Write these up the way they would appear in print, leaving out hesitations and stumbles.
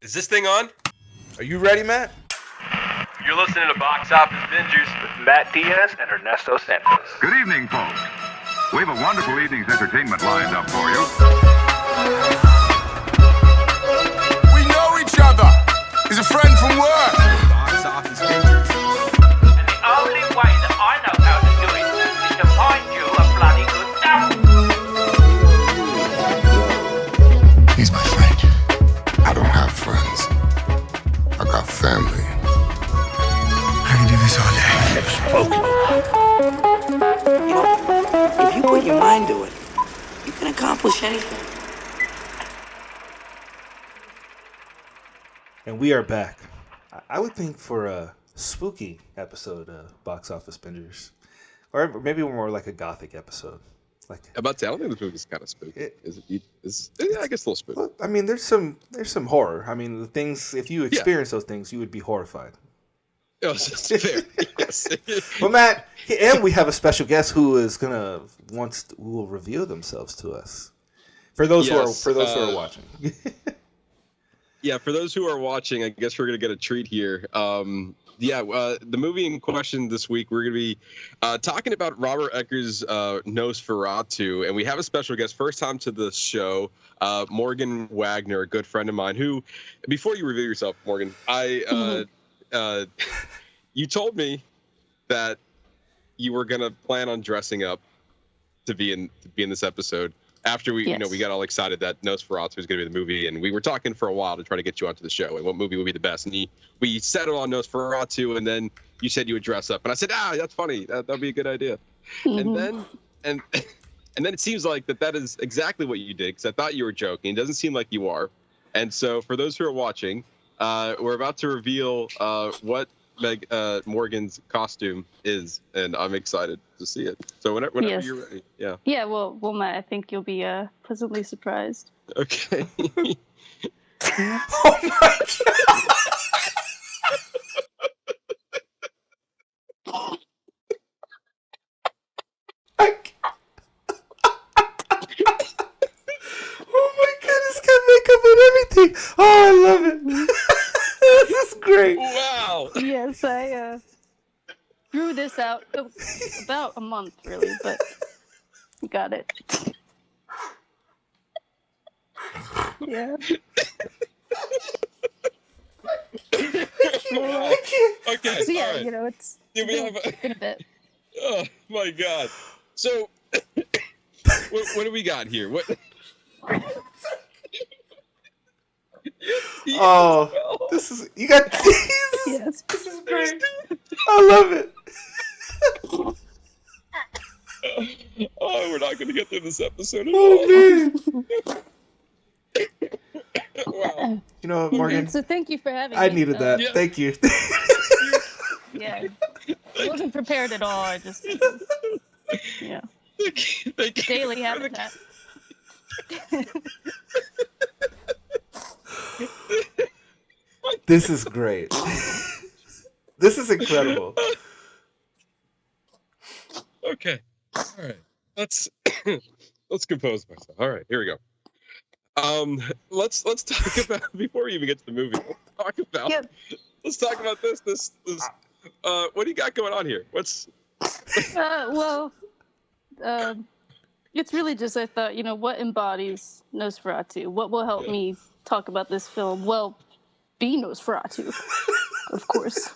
Is this thing on? Are you ready, Matt? You're listening to Box Office Bingers with Matt Diaz and Ernesto Santos. Good evening, folks. We have a wonderful evening's entertainment lined up for you. We know each other. He's a friend from work. Box Office Bingers. And the only way that I know how to do it is to find you a bloody good dump. He's my friend. I don't have friends. I got family. I can do this all day. You know, if you put your mind to it, you can accomplish anything. And we are back. I would think for a spooky episode of Box Office Bingers. Or maybe more like a gothic episode. Like about to, I don't think this movie's kind of spooky. Yeah, I guess a little spooky. Well, I mean, there's some horror. I mean, the things, if you experience those things, you would be horrified. Oh, that's fair. Yes. Well, Matt, and we have a special guest who is who will reveal themselves to us. For those who are watching. Yeah, for those who are watching, I guess we're gonna get a treat here. The movie in question this week, we're going to be talking about Robert Eggers' Nosferatu, and we have a special guest, first time to the show, Morgan Wagner, a good friend of mine, who, before you reveal yourself, Morgan, you told me that you were going to plan on dressing up to be in this episode. After we got all excited that Nosferatu was going to be the movie, and we were talking for a while to try to get you onto the show and what movie would be the best. And we settled on Nosferatu, and then you said you would dress up, and I said, that's funny, that'd be a good idea. Mm-hmm. And then it seems like that is exactly what you did, because I thought you were joking. It doesn't seem like you are. And so for those who are watching, we're about to reveal what Morgan's costume is, and I'm excited to see it. So whenever you're ready. Yeah, well, Matt, I think you'll be pleasantly surprised. Okay. Oh my God. Oh my God, it's got makeup and everything. Oh, I love it. This is great. Wow. Yes, I drew this out about a month, really, but got it. Yeah. Wow. Okay. So yeah, right. It's been a bit. Oh my God. So, what do we got here? What? This is you got these. Yes. This is great. I love it. We're not going to get through this episode at all. Oh man. Wow. Morgan. So thank you for having me. I needed that. Yeah. Thank you. Yeah. I wasn't prepared at all. I just Thank you. Daily habitat. This is great. This is incredible. Okay. All right. Let's compose myself. All right. Here we go. Let's talk about, before we even get to the movie. Let's talk about this. What do you got going on here? It's really just, I thought, what embodies Nosferatu? What will help me talk about this film? Well, be Nosferatu, of course.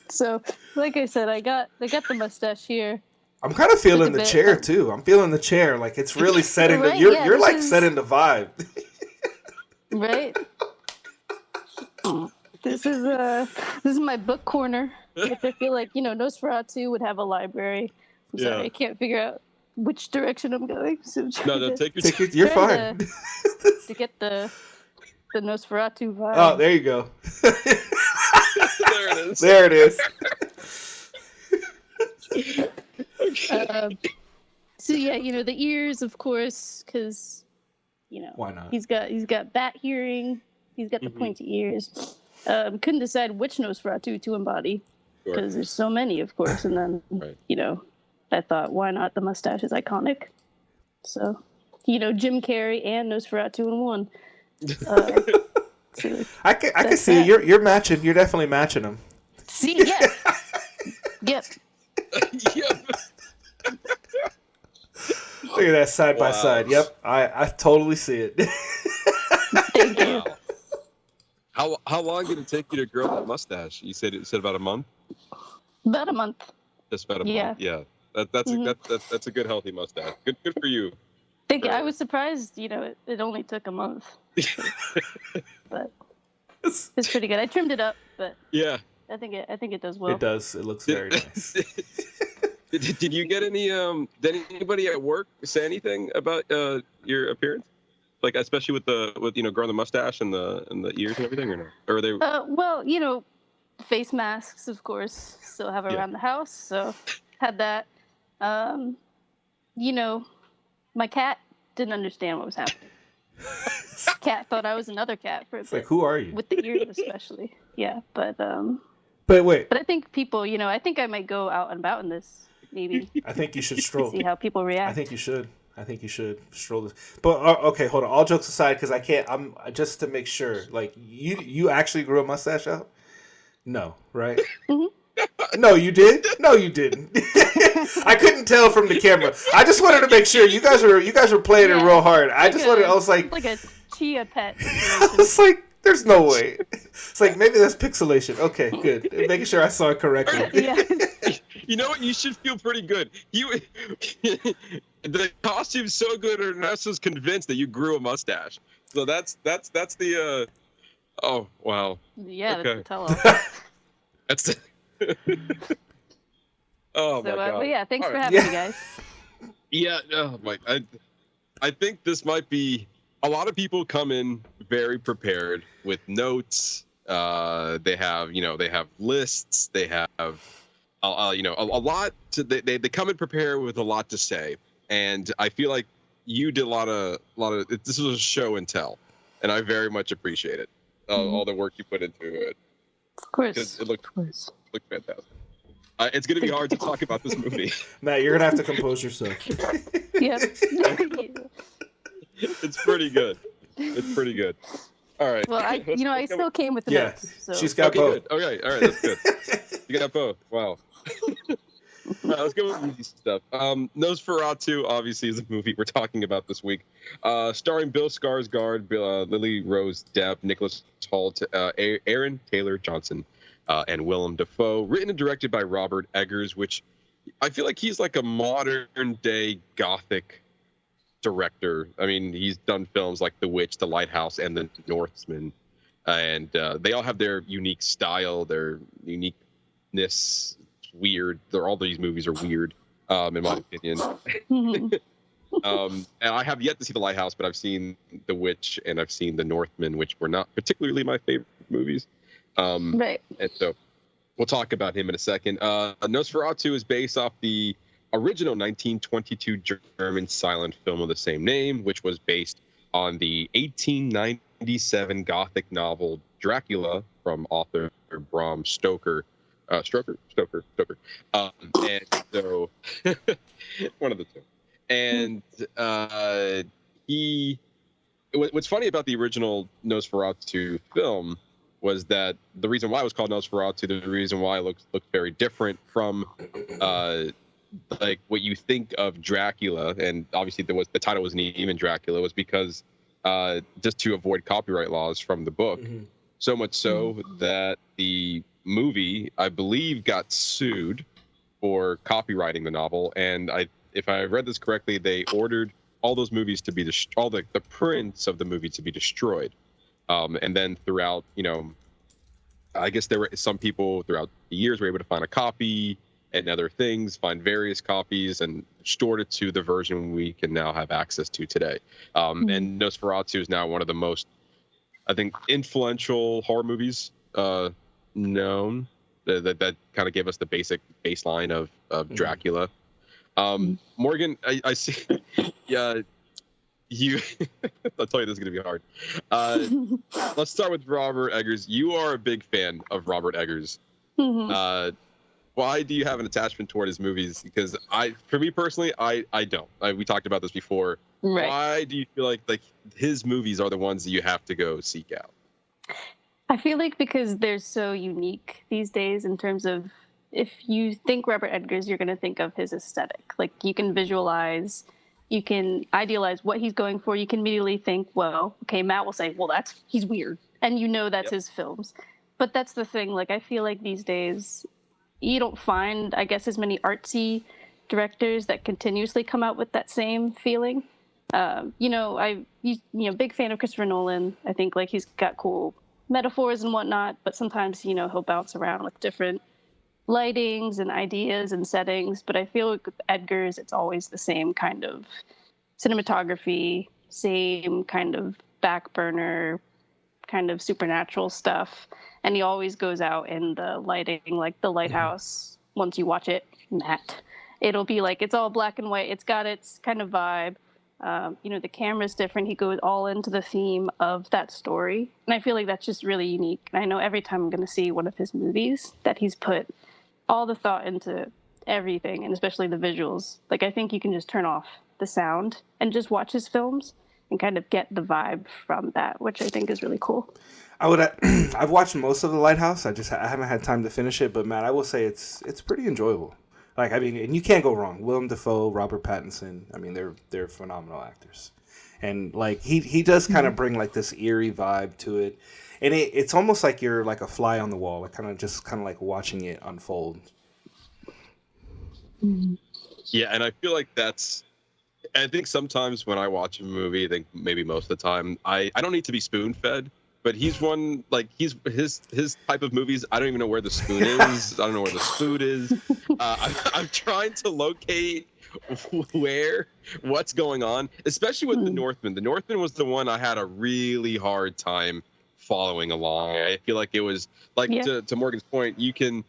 So, like I said, I got the mustache here. I'm kind of feeling the chair too. I'm feeling the chair, like it's really setting right? You're like setting the vibe. Right. This is my book corner, which I feel like Nosferatu would have a library. I'm sorry, I can't figure out which direction I'm going. So no, take your time. You're fine. To get the Nosferatu vibe. Oh, there you go. There it is. There it is. Okay. So yeah, the ears, of course, because why not? He's got bat hearing. He's got the pointy ears. Couldn't decide which Nosferatu to embody because there's so many, of course. And then I thought, why not? The mustache is iconic. So Jim Carrey and Nosferatu in one. I can see it. You're matching. You're definitely matching them. See, yes. Yep. Yep. Look at that side by side. Yep, I totally see it. Thank you. Wow. How long did it take you to grow that mustache? You said about a month. About a month. Just about a month. Yeah. That's a good healthy mustache. Good for you. Thank you. I was surprised. It only took a month, but it's pretty good. I trimmed it up, but yeah, I think it does well. It does. It looks very nice. Did you get any? Did anybody at work say anything about your appearance? Like especially with growing the mustache and the ears and everything, or no? Or are they? Well, face masks, of course, still have around the house, so had that. My cat didn't understand what was happening. Cat thought I was another cat for a bit. Like, who are you? With the ears, especially. Yeah, but wait. But I think people, I think I might go out and about in this. Maybe. I think you should stroll. See how people react. I think you should stroll this. But okay, hold on. All jokes aside, because I can't. I'm just to make sure. Like you actually grew a mustache out? No, right? Mm-hmm. No, you did? No, you didn't. I couldn't tell from the camera. I just wanted to make sure you guys were playing it real hard. I was like a chia pet. I was like, there's no way. It's like maybe that's pixelation. Okay, good. Making sure I saw it correctly. Yeah. You know what? You should feel pretty good. The costume's so good, Ernesto's convinced that you grew a mustache. So that's the. Oh wow. Yeah, okay. that's the tell-all. That's the. Oh my god. But yeah, thanks for having me, guys. Yeah, oh my. I think this might be. A lot of people come in very prepared with notes. They have lists. They have a lot. They come in prepared with a lot to say, and I feel like you did a lot of. This was a show and tell, and I very much appreciate it. All the work you put into it. Of course. It looked fantastic. It's going to be hard to talk about this movie. Matt, you're going to have to compose yourself. Yep. It's pretty good. All right. Well, I still came with the notes. So. She's got both. Good. Okay, all right, that's good. You got both. Wow. All right, let's go with easy stuff. Nosferatu, obviously, is a movie we're talking about this week. Starring Bill Skarsgård, Lily Rose Depp, Nicholas Hoult, Aaron Taylor Johnson, and Willem Dafoe. Written and directed by Robert Eggers, which I feel like he's like a modern-day gothic director. I mean, he's done films like The Witch, The Lighthouse, and The Northman. And they all have their unique style, their uniqueness. Weird. All these movies are weird, in my opinion. And I have yet to see The Lighthouse, but I've seen The Witch and I've seen The Northman, which were not particularly my favorite movies. Right. And so we'll talk about him in a second. Nosferatu is based off the original 1922 German silent film of the same name, which was based on the 1897 Gothic novel Dracula from author Bram Stoker. Stoker. And so one of the two. And what's funny about the original Nosferatu film was that the reason why it was called Nosferatu, the reason why it looked very different from like what you think of Dracula, and obviously the title wasn't even Dracula, was because just to avoid copyright laws from the book. Mm-hmm. So much so that the movie, I believe, got sued for copywriting the novel, and if I read this correctly, they ordered all those movies to be all the prints of the movie to be destroyed. And then throughout, I guess there were some people throughout the years were able to find a copy and other things, find various copies, and stored it to the version we can now have access to today. And Nosferatu is now one of the most, I think, influential horror movies known. That kind of gave us the basic baseline of Dracula. Morgan, I see. Yeah, you. I'll tell you, this is going to be hard. Let's start with Robert Eggers. You are a big fan of Robert Eggers. Why do you have an attachment toward his movies? Because for me personally, I don't. We talked about this before. Right. Why do you feel like his movies are the ones that you have to go seek out? I feel like because they're so unique these days in terms of, if you think Robert Edgers, you're going to think of his aesthetic. Like, you can visualize, you can idealize what he's going for. You can immediately think, well, okay, Matt will say, well, he's weird. And that's his films. But that's the thing. Like, I feel like these days you don't find, I guess, as many artsy directors that continuously come out with that same feeling. Big fan of Christopher Nolan. I think like he's got cool metaphors and whatnot, but sometimes, he'll bounce around with different lightings and ideas and settings. But I feel like with Edgar's, it's always the same kind of cinematography, same kind of back burner, kind of supernatural stuff. And he always goes out in the lighting, like The Lighthouse. Once you watch it, Matt, it'll be like, it's all black and white. It's got its kind of vibe. The camera's different. He goes all into the theme of that story. And I feel like that's just really unique. And I know every time I'm going to see one of his movies that he's put all the thought into everything, and especially the visuals. Like, I think you can just turn off the sound and just watch his films and kind of get the vibe from that, which I think is really cool. I've watched most of The Lighthouse. I haven't had time to finish it, but Matt, I will say it's pretty enjoyable. Like, I mean, and you can't go wrong. Willem Dafoe, Robert Pattinson. I mean, they're phenomenal actors, and like he does kind of bring like this eerie vibe to it, and it's almost like you're like a fly on the wall, like kind of like watching it unfold. Yeah, and I feel like I think sometimes when I watch a movie, I think maybe most of the time, I don't need to be spoon fed. But he's one, like, his type of movies, I don't even know where the spoon is. I don't know where the food is. I'm trying to locate what's going on, especially with The Northman. The Northman was the one I had a really hard time following along. I feel like it was, like, to Morgan's point, you can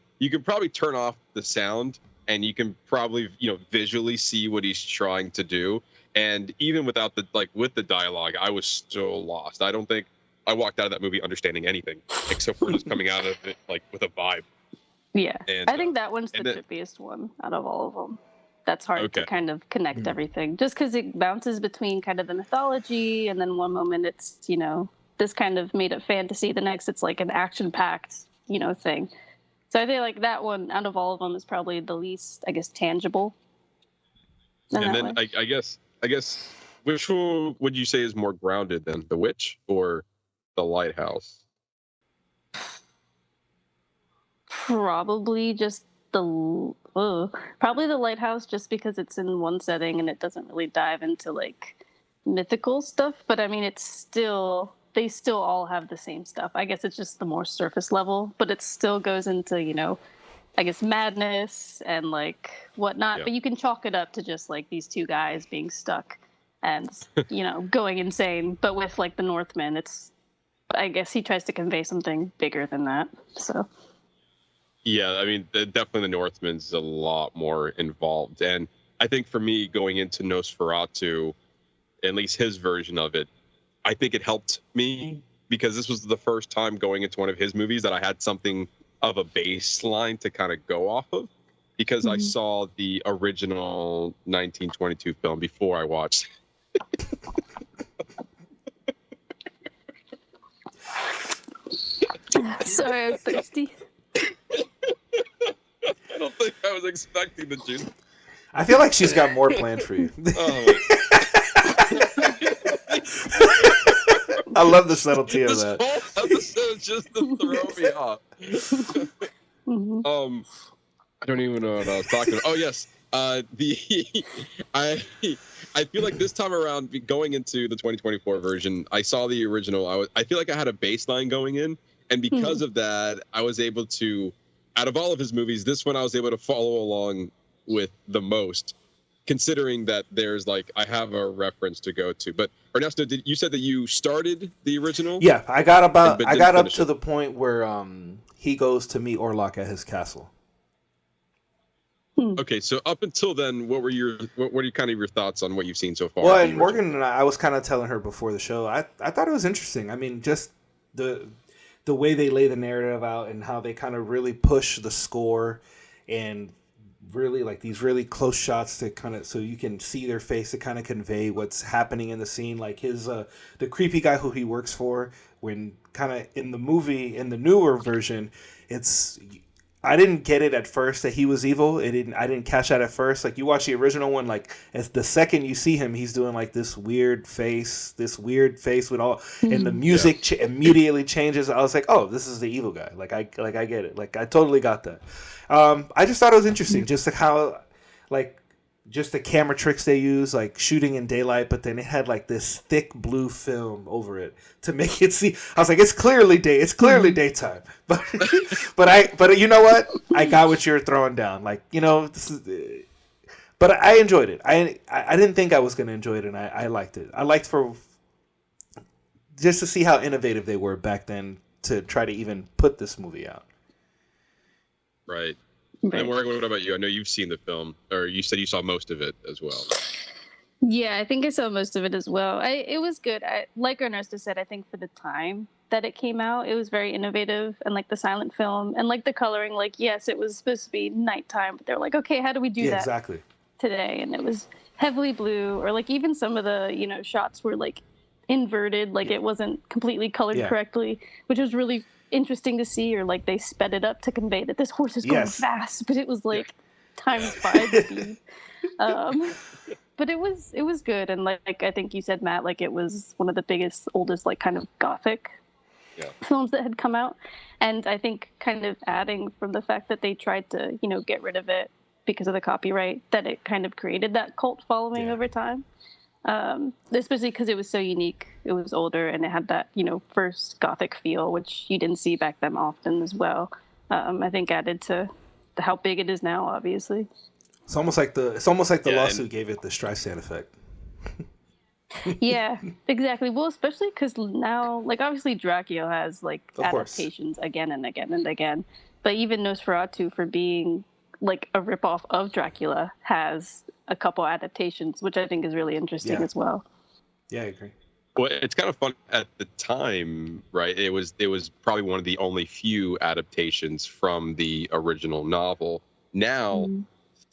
probably turn off the sound, and you can probably, visually see what he's trying to do. And even without with the dialogue, I was still lost. I don't think I walked out of that movie understanding anything, except for just coming out of it like with a vibe. Yeah, and, I think that one's the trippiest one out of all of them. That's hard to kind of connect everything, just because it bounces between kind of the mythology, and then one moment it's this kind of made up fantasy, the next it's like an action-packed thing. So I feel like that one out of all of them is probably the least, I guess, tangible. And then I guess which one would you say is more grounded then, The Witch or The Lighthouse? Probably just probably The Lighthouse, just because it's in one setting and it doesn't really dive into like mythical stuff. But I mean, they still all have the same stuff. I guess it's just the more surface level, but it still goes into, I guess, madness and like whatnot. Yeah. But you can chalk it up to just like these two guys being stuck and, going insane. But with like the Northman, I guess he tries to convey something bigger than that. So. Yeah, I mean, definitely the Northman's a lot more involved. And I think for me, going into Nosferatu, at least his version of it, I think it helped me because this was the first time going into one of his movies that I had something of a baseline to kind of go off of, because I saw the original 1922 film before I watched. Sorry, I'm thirsty. I don't think I was expecting the juice. I feel like she's got more planned for you. I love the subtlety of that. This whole episode just to throw me off. I don't even know what I was talking about. Oh yes, I feel like this time around, going into the 2024 version, I saw the original. I feel like I had a baseline going in, and because of that, I was able to, out of all of his movies, this one I was able to follow along with the most, considering that there's like, I have a reference to go to. But Ernesto, you said that you started the original? Yeah, I got up to the point where he goes to meet Orlok at his castle. Okay, so up until then, what are kind of your thoughts on what you've seen so far? Well, and Morgan and I was kind of telling her before the show, I thought it was interesting. I mean, just the way they lay the narrative out and how they kind of really push the score and really like these really close shots to kind of so you can see their face to kind of convey what's happening in the scene. Like his the creepy guy who he works for, when kind of in the movie, in the newer version, it's I didn't get it at first that he was evil. I didn't catch that at first. Like you watch the original one, like as the second you see him, he's doing like this weird face with all, and the music immediately changes. I was like, oh, this is the evil guy. Like I get it. Like I totally got that. I just thought it was interesting, just like how, like, just the camera tricks they use, like shooting in daylight, but then it had like this thick blue film over it to make it see. I was like, it's clearly daytime, but you know what? I got what you're throwing down. Like, you know, this is. But I enjoyed it. I didn't think I was going to enjoy it, and I liked it. I liked for just to see how innovative they were back then to try to even put this movie out. Right. And Morgan, what about you? I know you've seen the film, or you said you saw most of it as well. Yeah, I think I saw most of it as well. It was good. Like Ernesto said, I think for the time that it came out, it was very innovative, and like the silent film and like the coloring. Like, yes, it was supposed to be nighttime, but they're like, okay, how do we do that exactly today? And it was heavily blue, or like even some of the shots were like inverted, like it wasn't completely colored correctly, which was really interesting to see. Or like they sped it up to convey that this horse is going fast, but it was like times 5 speed. But it was good, and like I think you said, Matt, like it was one of the biggest, oldest like kind of gothic films that had come out. And I think kind of adding from the fact that they tried to get rid of it because of the copyright, that it kind of created that cult following over time. Especially because it was so unique. It was older, and it had that first gothic feel, which you didn't see back then often as well. I think added to how big it is now, obviously. It's almost like the lawsuit gave it the Streisand effect. Yeah, exactly. Well, especially because now, like, obviously Dracula has like adaptations again and again and again, but even Nosferatu, for being like a ripoff of Dracula, has a couple adaptations, which I think is really interesting as well. Yeah, I agree. Well, it's kind of fun at the time, right? It was probably one of the only few adaptations from the original novel. Now,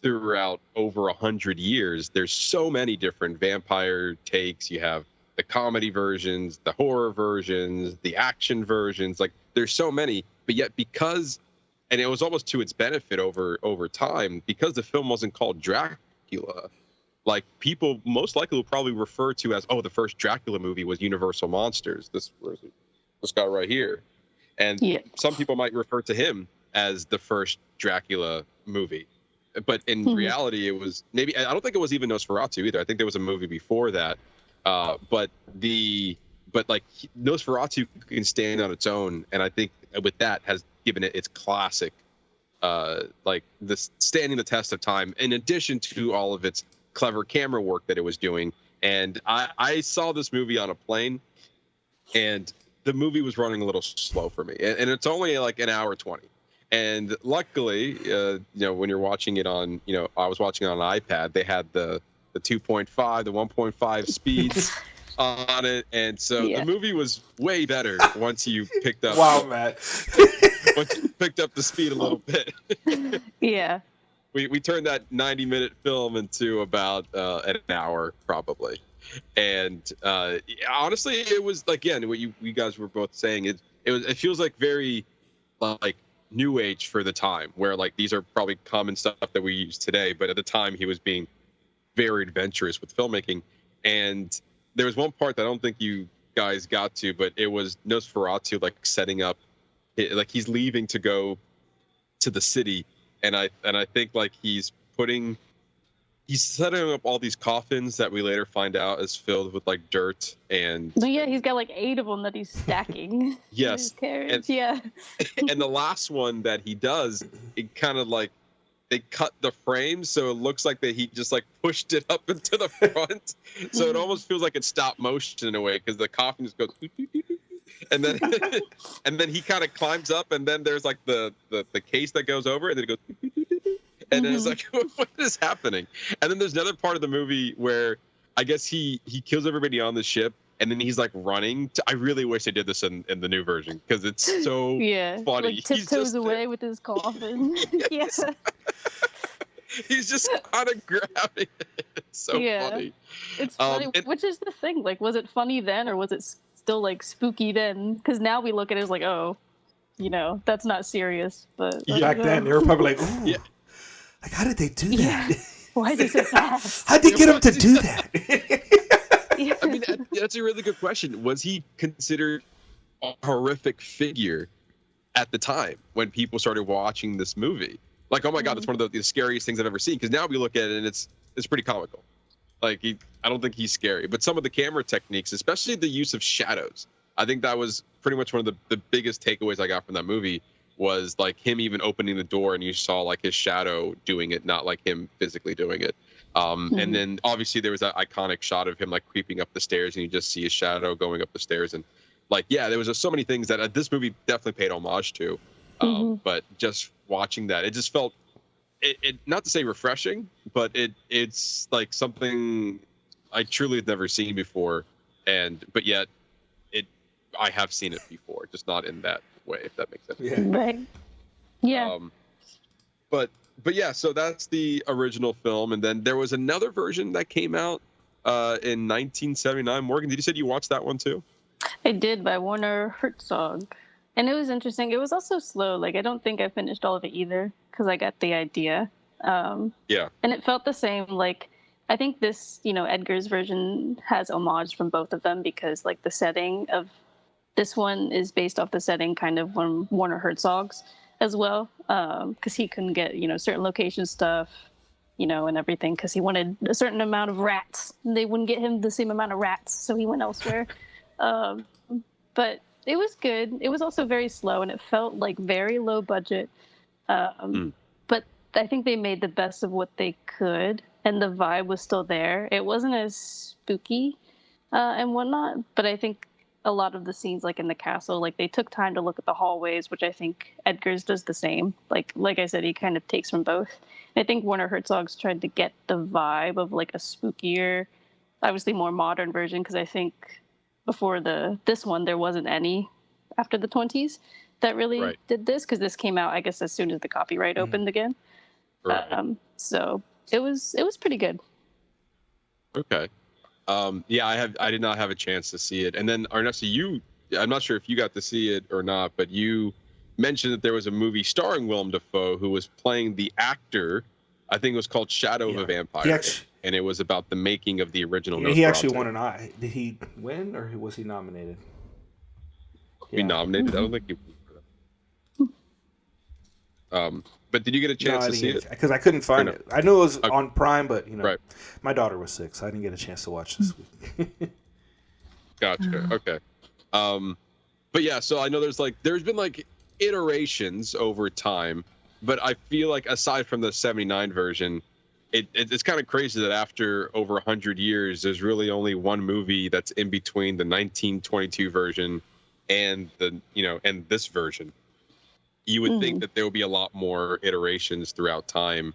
throughout over 100 years, there's so many different vampire takes. You have the comedy versions, the horror versions, the action versions. Like, there's so many, but yet because, and it was almost to its benefit over time, because the film wasn't called Dracula, like, people most likely will probably refer to as, oh, the first Dracula movie was Universal Monsters. This guy right here. And some people might refer to him as the first Dracula movie. But in reality, it was maybe, I don't think it was even Nosferatu either. I think there was a movie before that. But like Nosferatu can stand on its own. And I think with that has given it its classic, like this standing the test of time, in addition to all of its clever camera work that it was doing. And I saw this movie on a plane, and the movie was running a little slow for me. And it's only like an hour 20. And luckily, when you're watching it on, I was watching it on an iPad, they had the 2.5, the 1.5 speeds on it. And so the movie was way better once you picked up. Wow, Matt. Once you picked up the speed a little bit. Yeah. We turned that 90-minute film into about an hour, probably. And honestly, it was, again, what you guys were both saying. It feels like very like new age for the time, where like these are probably common stuff that we use today, but at the time he was being very adventurous with filmmaking. And there was one part that I don't think you guys got to, but it was Nosferatu like setting up, like he's leaving to go to the city, and I think like he's setting up all these coffins that we later find out is filled with like dirt and. So yeah, he's got like 8 of them that he's stacking. Yes. And the last one that he does, it kind of like they cut the frame so it looks like that he just like pushed it up into the front, so it almost feels like it's stop motion in a way, because the coffin just goes. And then and then he kind of climbs up, and then there's like the case that goes over, and then it goes. And then it's like, what is happening? And then there's another part of the movie where I guess he kills everybody on the ship, and then he's like running. I really wish they did this in the new version, because it's so funny. Like tiptoes away with his coffin. Yes. He's just kind of grabbing it. It's so funny. It's funny. Which is the thing? Like, was it funny then, or was it still like spooky then? Because now we look at it as like, oh, that's not serious. But back then, they were probably like, ooh, like, how did they do that? Why is he so fast? How'd they get him to do that? I mean, that's a really good question. Was he considered a horrific figure at the time when people started watching this movie? Like, oh my God, it's one of the scariest things I've ever seen. Because now we look at it and it's pretty comical. Like, I don't think he's scary. But some of the camera techniques, especially the use of shadows, I think that was pretty much one of the biggest takeaways I got from that movie was like him even opening the door and you saw like his shadow doing it, not like him physically doing it. And then obviously there was that iconic shot of him like creeping up the stairs and you just see his shadow going up the stairs. And like, yeah, there was just so many things that this movie definitely paid homage to. But just watching that, it just felt, it not to say refreshing, but it's like something I truly had never seen before. But yet I have seen it before, just not in that way, if that makes sense. Yeah. Right. Yeah. But yeah, so that's the original film, and then there was another version that came out in 1979. Morgan, did you say you watched that one too? I did, by Werner Herzog, and it was interesting. It was also slow. Like, I don't think I finished all of it either because I got the idea. Yeah. And it felt the same. Like, I think this, Edgar's version has homage from both of them because like the setting of this one is based off the setting kind of from Werner Herzog's as well, because he couldn't get, certain location stuff, and everything because he wanted a certain amount of rats. And they wouldn't get him the same amount of rats, so he went elsewhere. But it was good. It was also very slow, and it felt like very low budget. But I think they made the best of what they could, and the vibe was still there. It wasn't as spooky and whatnot, but I think a lot of the scenes, like in the castle, like they took time to look at the hallways, which I think Edgar's does the same. Like I said, he kind of takes from both. And I think Werner Herzog's tried to get the vibe of like a spookier, obviously more modern version, because I think before this one there wasn't any after the 20s that really did this, because this came out, I guess, as soon as the copyright opened again. Right. So it was pretty good. Okay. Yeah, I did not have a chance to see it. And then Ernesto, I'm not sure if you got to see it or not, but you mentioned that there was a movie starring Willem Dafoe who was playing the actor. I think it was called Shadow of a Vampire. And it was about the making of the original Nosferatu. He actually won an Oscar. Did he win or was he nominated? He nominated? I don't think he but did you get a chance to see it? Because I couldn't find it. I knew it was on Prime, but my daughter was sick, so I didn't get a chance to watch this week. Gotcha. Okay. But yeah, so I know there's been iterations over time, but I feel like aside from the 79 version, it's kind of crazy that after over 100 years, there's really only one movie that's in between the 1922 version and and this version. You would think that there would be a lot more iterations throughout time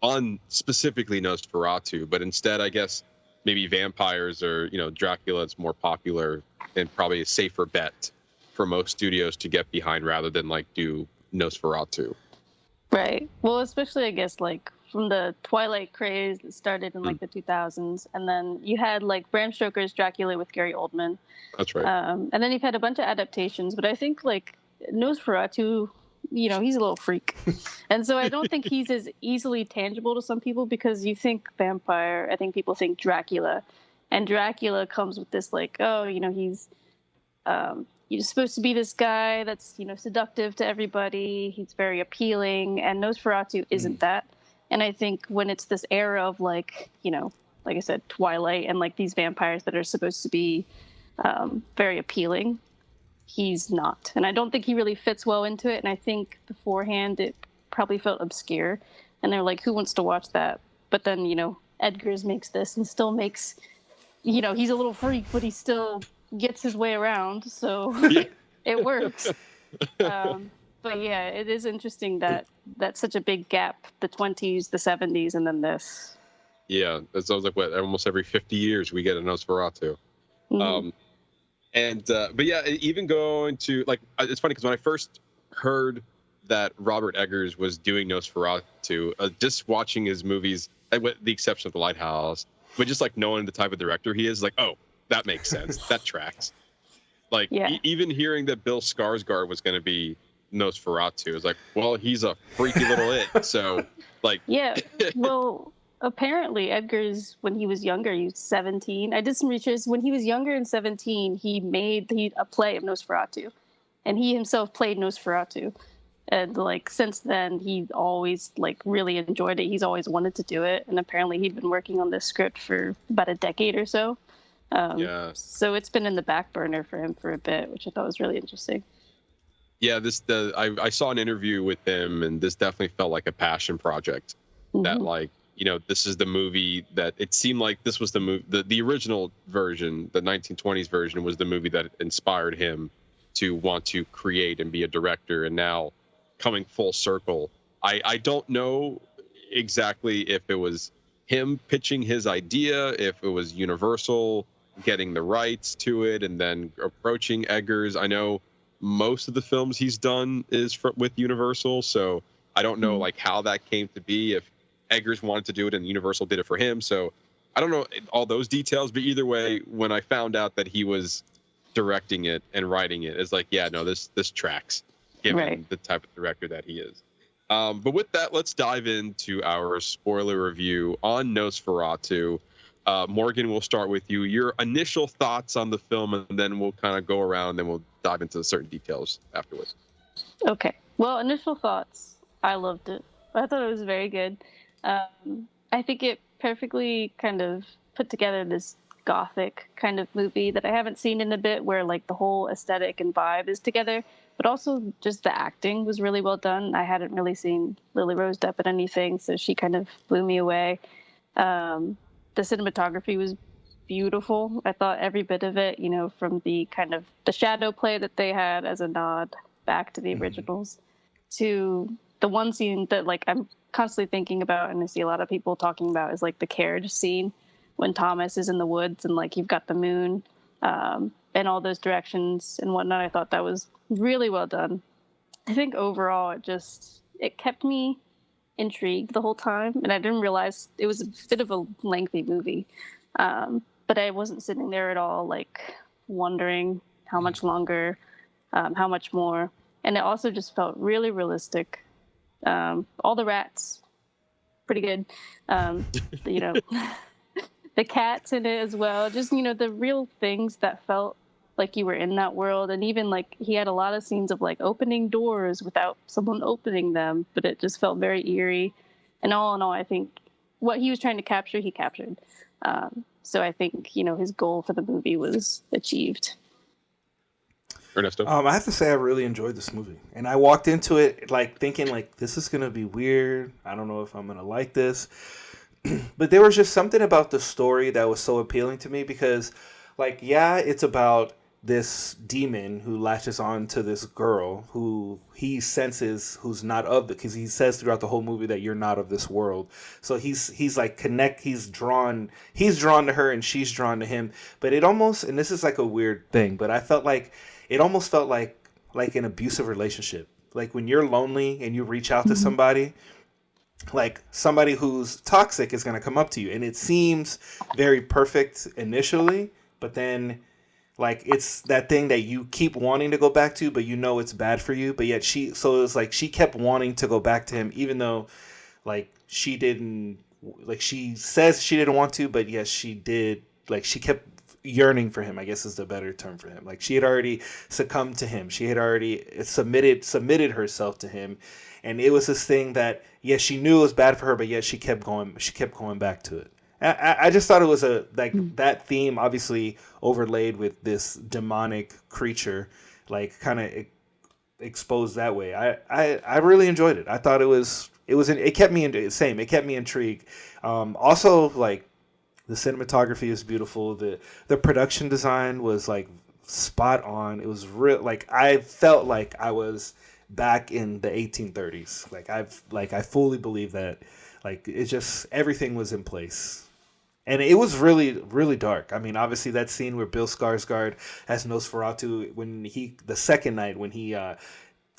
on specifically Nosferatu, but instead, I guess maybe vampires or Dracula is more popular and probably a safer bet for most studios to get behind rather than do Nosferatu. Right. Well, especially I guess from the Twilight craze that started in the 2000s, and then you had Bram Stoker's Dracula with Gary Oldman. That's right. And then you've had a bunch of adaptations, but I think Nosferatu, he's a little freak. And so I don't think he's as easily tangible to some people, because you think vampire, I think people think Dracula. And Dracula comes with this he's you're supposed to be this guy that's, seductive to everybody. He's very appealing. And Nosferatu isn't that. And I think when it's this era of like I said, Twilight and these vampires that are supposed to be very appealing, he's not. And I don't think he really fits well into it. And I think beforehand it probably felt obscure. And they're like, who wants to watch that? But then, Edgar's makes this and still makes, he's a little freak, but he still gets his way around. So it works. But yeah, it is interesting that that's such a big gap, the 20s, the 70s, and then this. Yeah, that sounds like almost every 50 years we get a Nosferatu. But yeah, even going to it's funny because when I first heard that Robert Eggers was doing Nosferatu, just watching his movies, with the exception of The Lighthouse, but just like knowing the type of director he is, like, oh, that makes sense. That tracks. Like, even hearing that Bill Skarsgård was going to be Nosferatu is like, well, he's a freaky little it. So, like, yeah. Well, apparently Edgar's, when he was younger, he was 17. I did some research. When he was younger and 17, he made a play of Nosferatu, and he himself played Nosferatu. And like since then, he always like really enjoyed it. He's always wanted to do it, and apparently he'd been working on this script for about a decade or so. So it's been in the back burner for him for a bit, which I thought was really interesting. Yeah, I saw an interview with him, and this definitely felt like a passion project. That, like, you know, this is the movie that it seemed like this was the movie. The original version, the 1920s version, was the movie that inspired him to want to create and be a director. And now, coming full circle, I don't know exactly if it was him pitching his idea, if it was Universal getting the rights to it, and then approaching Eggers. I know most of the films he's done is with Universal, so I don't know like how that came to be, if Eggers wanted to do it and Universal did it for him. So I don't know all those details, but either way, when I found out that he was directing it and writing it, it's like, yeah, no, this tracks, given the type of director that he is. But with that, let's dive into our spoiler review on Nosferatu. Morgan, we'll start with you. Your initial thoughts on the film, and then we'll kind of go around, and then we'll dive into certain details afterwards. Okay. Well, initial thoughts. I loved it. I thought it was very good. I think it perfectly kind of put together this gothic kind of movie that I haven't seen in a bit, where like the whole aesthetic and vibe is together, but also just the acting was really well done. I hadn't really seen Lily Rose Depp in anything, so she kind of blew me away. The cinematography was beautiful. I thought every bit of it, you know, from the kind of the shadow play that they had as a nod back to the originals, to the one scene that like I'm constantly thinking about, and I see a lot of people talking about, is like the carriage scene when Thomas is in the woods and like you've got the moon and all those directions and whatnot. I thought that was really well done. I think overall it kept me intrigued the whole time, and I didn't realize it was a bit of a lengthy movie, but I wasn't sitting there at all like wondering how much longer, how much more. And it also just felt really realistic. All the rats, pretty good. You know, the cats in it as well. Just, you know, the real things that felt like you were in that world. And even like he had a lot of scenes of like opening doors without someone opening them, but it just felt very eerie. And all in all, I think what he was trying to capture, he captured. So I think, you know, his goal for the movie was achieved. Ernesto? I have to say I really enjoyed this movie, and I walked into it like thinking like this is gonna be weird. I don't know if I'm gonna like this, but there was just something about the story that was so appealing to me, because like, yeah, it's about this demon who latches on to this girl who he senses who's not of the, because he says throughout the whole movie that you're not of this world. So he's like he's drawn to her and she's drawn to him. But it almost, and this is like a weird thing, but I felt like it almost felt like an abusive relationship. Like when you're lonely and you reach out to somebody, like somebody who's toxic is going to come up to you, and it seems very perfect initially, but then like it's that thing that you keep wanting to go back to, but you know it's bad for you. But yet so it was like she kept wanting to go back to him, even though like she didn't, like she says she didn't want to, but yes, she did. Like she kept yearning for him, I guess is the better term for him. Like she had already succumbed to him. She had already submitted herself to him. And it was this thing that, yes, she knew it was bad for her, but yet she kept going back to it. I just thought it was that theme obviously overlaid with this demonic creature, like kind of exposed that way. I really enjoyed it. I thought it kept me intrigued. Also, like, the cinematography is beautiful. The production design was like spot on. It was real. Like I felt like I was back in the 1830s. I fully believe that. Like it just, everything was in place, and it was really, really dark. I mean, obviously that scene where Bill Skarsgård as Nosferatu, the second night when he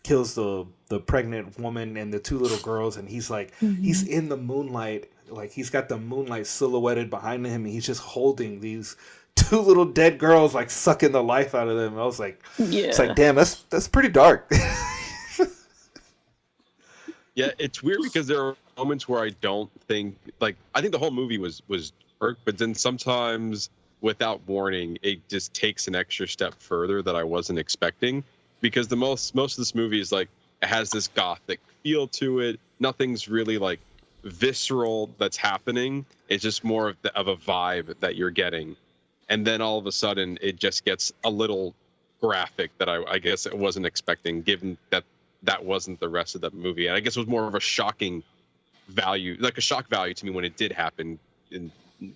kills the pregnant woman and the two little girls, and he's like he's in the moonlight, like he's got the moonlight silhouetted behind him, and he's just holding these two little dead girls, like sucking the life out of them. I was like, it's like, damn, that's pretty dark. Yeah, it's weird because there are moments where I don't think, like, I think the whole movie was dark, but then sometimes without warning, it just takes an extra step further that I wasn't expecting. Because the most of this movie is like, it has this gothic feel to it. Nothing's really like visceral that's happening. It's just more of a vibe that you're getting. And then all of a sudden it just gets a little graphic that I guess it wasn't expecting, given that wasn't the rest of the movie. And I guess it was more of a shocking value, like a shock value to me when it did happen,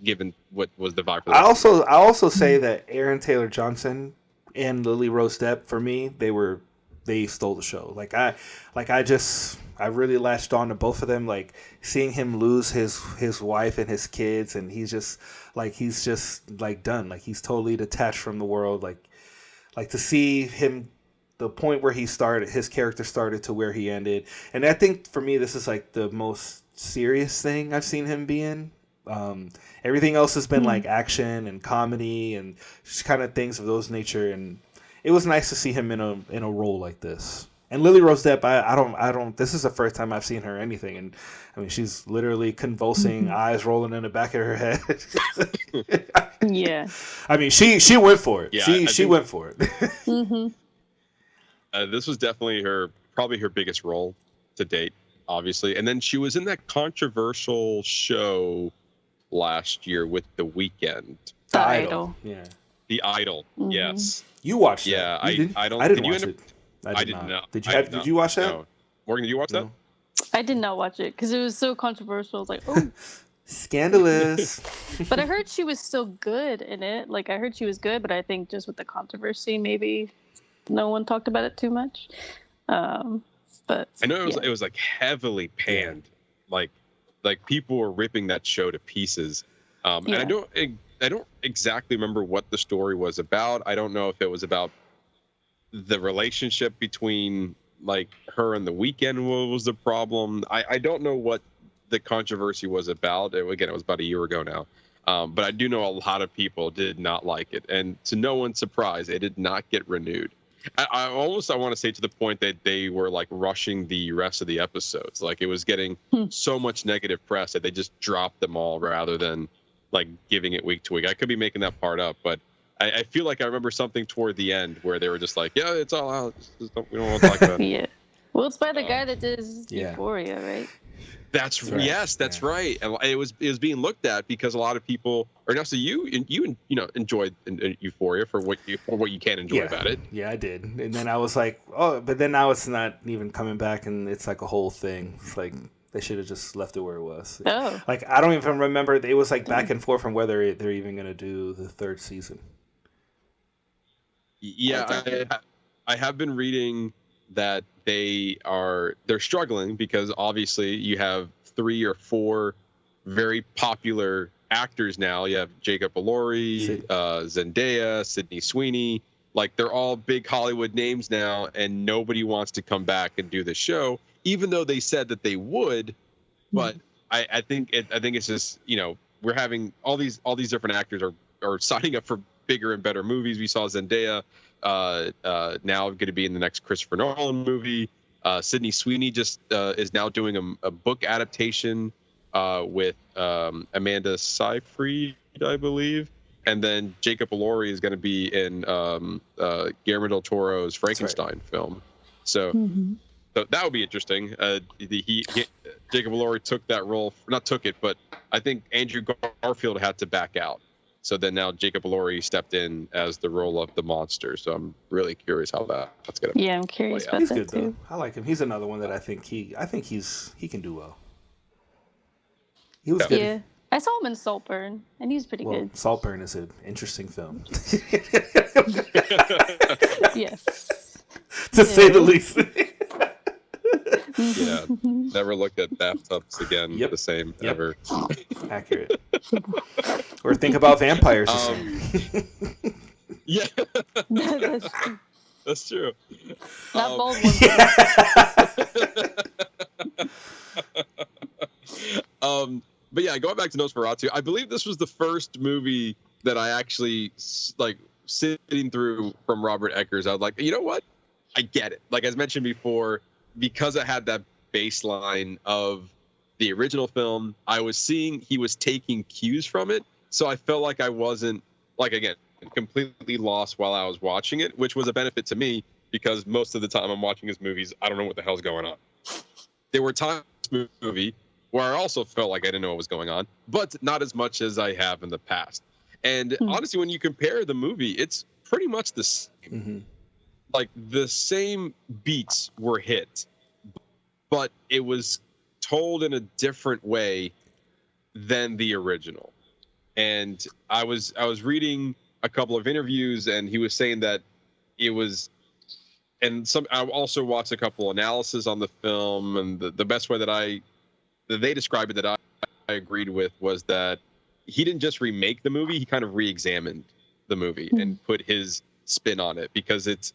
given what was the vibe. I also say that Aaron Taylor Johnson and Lily Rose Depp, for me, they stole the show. I really latched on to both of them. Like seeing him lose his wife and his kids, and he's just done. Like he's totally detached from the world. Like to see him, the point where his character started to where he ended. And I think for me, this is like the most serious thing I've seen him be in. Everything else has been like action and comedy and just kind of things of those nature. And it was nice to see him in a role like this. And Lily Rose Depp, I don't. This is the first time I've seen her anything, and I mean, she's literally convulsing, eyes rolling in the back of her head. Yeah. I mean, she went for it. Yeah, she went for it. This was definitely probably her biggest role to date, obviously. And then she was in that controversial show last year with The Weeknd. The Idol. Yeah. The Idol. Yes. You watched Yeah, that? I don't. I didn't did watch you it. I did not. Did you watch that? No. Morgan, did you watch that? I did not watch it because it was so controversial. I was like, oh. Scandalous. But I heard she was still good in it. Like, I heard she was good, but I think just with the controversy, maybe no one talked about it too much. But I know it was like heavily panned. Like people were ripping that show to pieces. And I don't exactly remember what the story was about. I don't know if it was about the relationship between like her and The Weeknd was the problem. I don't know what the controversy was about. Again, it was about a year ago now. But I do know a lot of people did not like it. And to no one's surprise, it did not get renewed. I want to say to the point that they were like rushing the rest of the episodes. Like it was getting so much negative press that they just dropped them all rather than like giving it week to week. I could be making that part up, but I feel like I remember something toward the end where they were just like, yeah, it's all out. We don't want to talk about it. Yeah. Well, it's by the guy that does Euphoria, right? That's right. Yes, that's right. And it was being looked at because a lot of people, Ernesto, you enjoyed Euphoria for what you can enjoy about it. Yeah, I did. And then I was like, oh, but then now it's not even coming back, and it's like a whole thing. It's like they should have just left it where it was. Oh. Like I don't even remember. It was like back and forth from whether they're even going to do the third season. Yeah, I have been reading that they're struggling because obviously you have 3 or 4 very popular actors now. You have Jacob Elordi, Zendaya, Sydney Sweeney. Like they're all big Hollywood names now, and nobody wants to come back and do the show, even though they said that they would. But I think it's just, we're having all these different actors are signing up for bigger and better movies. We saw Zendaya now going to be in the next Christopher Nolan movie. Sydney Sweeney just is now doing a book adaptation with Amanda Seyfried, I believe. And then Jacob Elordi is going to be in Guillermo del Toro's Frankenstein film. So that would be interesting. Jacob Elordi took that role, not took it, but I think Andrew Garfield had to back out. So then now Jacob Elordi stepped in as the role of the monster. So I'm really curious how that's going to Yeah, I'm curious about He's that good, too. though. I like him. He's another one that I think he can do well. He was good. Yeah. I saw him in Saltburn, and he's pretty good. Saltburn is an interesting film. Yes. To say the least. Yeah, never looked at bathtubs again the same ever. Accurate. Or think about vampires. Yeah, that's true. Not bold ones. But yeah, going back to Nosferatu, I believe this was the first movie that I actually like sitting through from Robert Eggers. I was like, you know what? I get it. Like as mentioned before, because I had that baseline of the original film, I was seeing he was taking cues from it. So I felt like I wasn't, like, again, completely lost while I was watching it, which was a benefit to me because most of the time I'm watching his movies, I don't know what the hell's going on. There were times in this movie where I also felt like I didn't know what was going on, but not as much as I have in the past. And honestly, when you compare the movie, it's pretty much the same. Mm-hmm. Like the same beats were hit, but it was told in a different way than the original. And I was reading a couple of interviews, and he was saying that it was, and I also watched a couple analysis on the film, and the best way that they described it that I agreed with was that he didn't just remake the movie, he kind of re-examined the movie and put his spin on it, because it's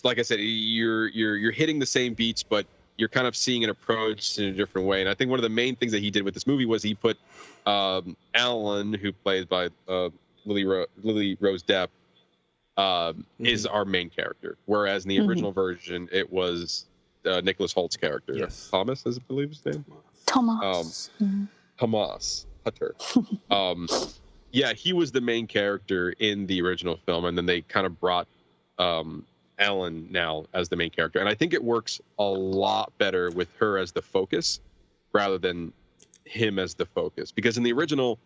like I said, you're hitting the same beats, but you're kind of seeing an approach in a different way. And I think one of the main things that he did with this movie was he put Alan, who plays by Lily Rose Depp, is our main character, whereas in the original version it was Nicholas Holt's character. Yes. Thomas, I believe his name. Thomas. Thomas Hutter. Yeah, he was the main character in the original film, and then they kind of brought Ellen now as the main character, and I think it works a lot better with her as the focus rather than him as the focus, because in the original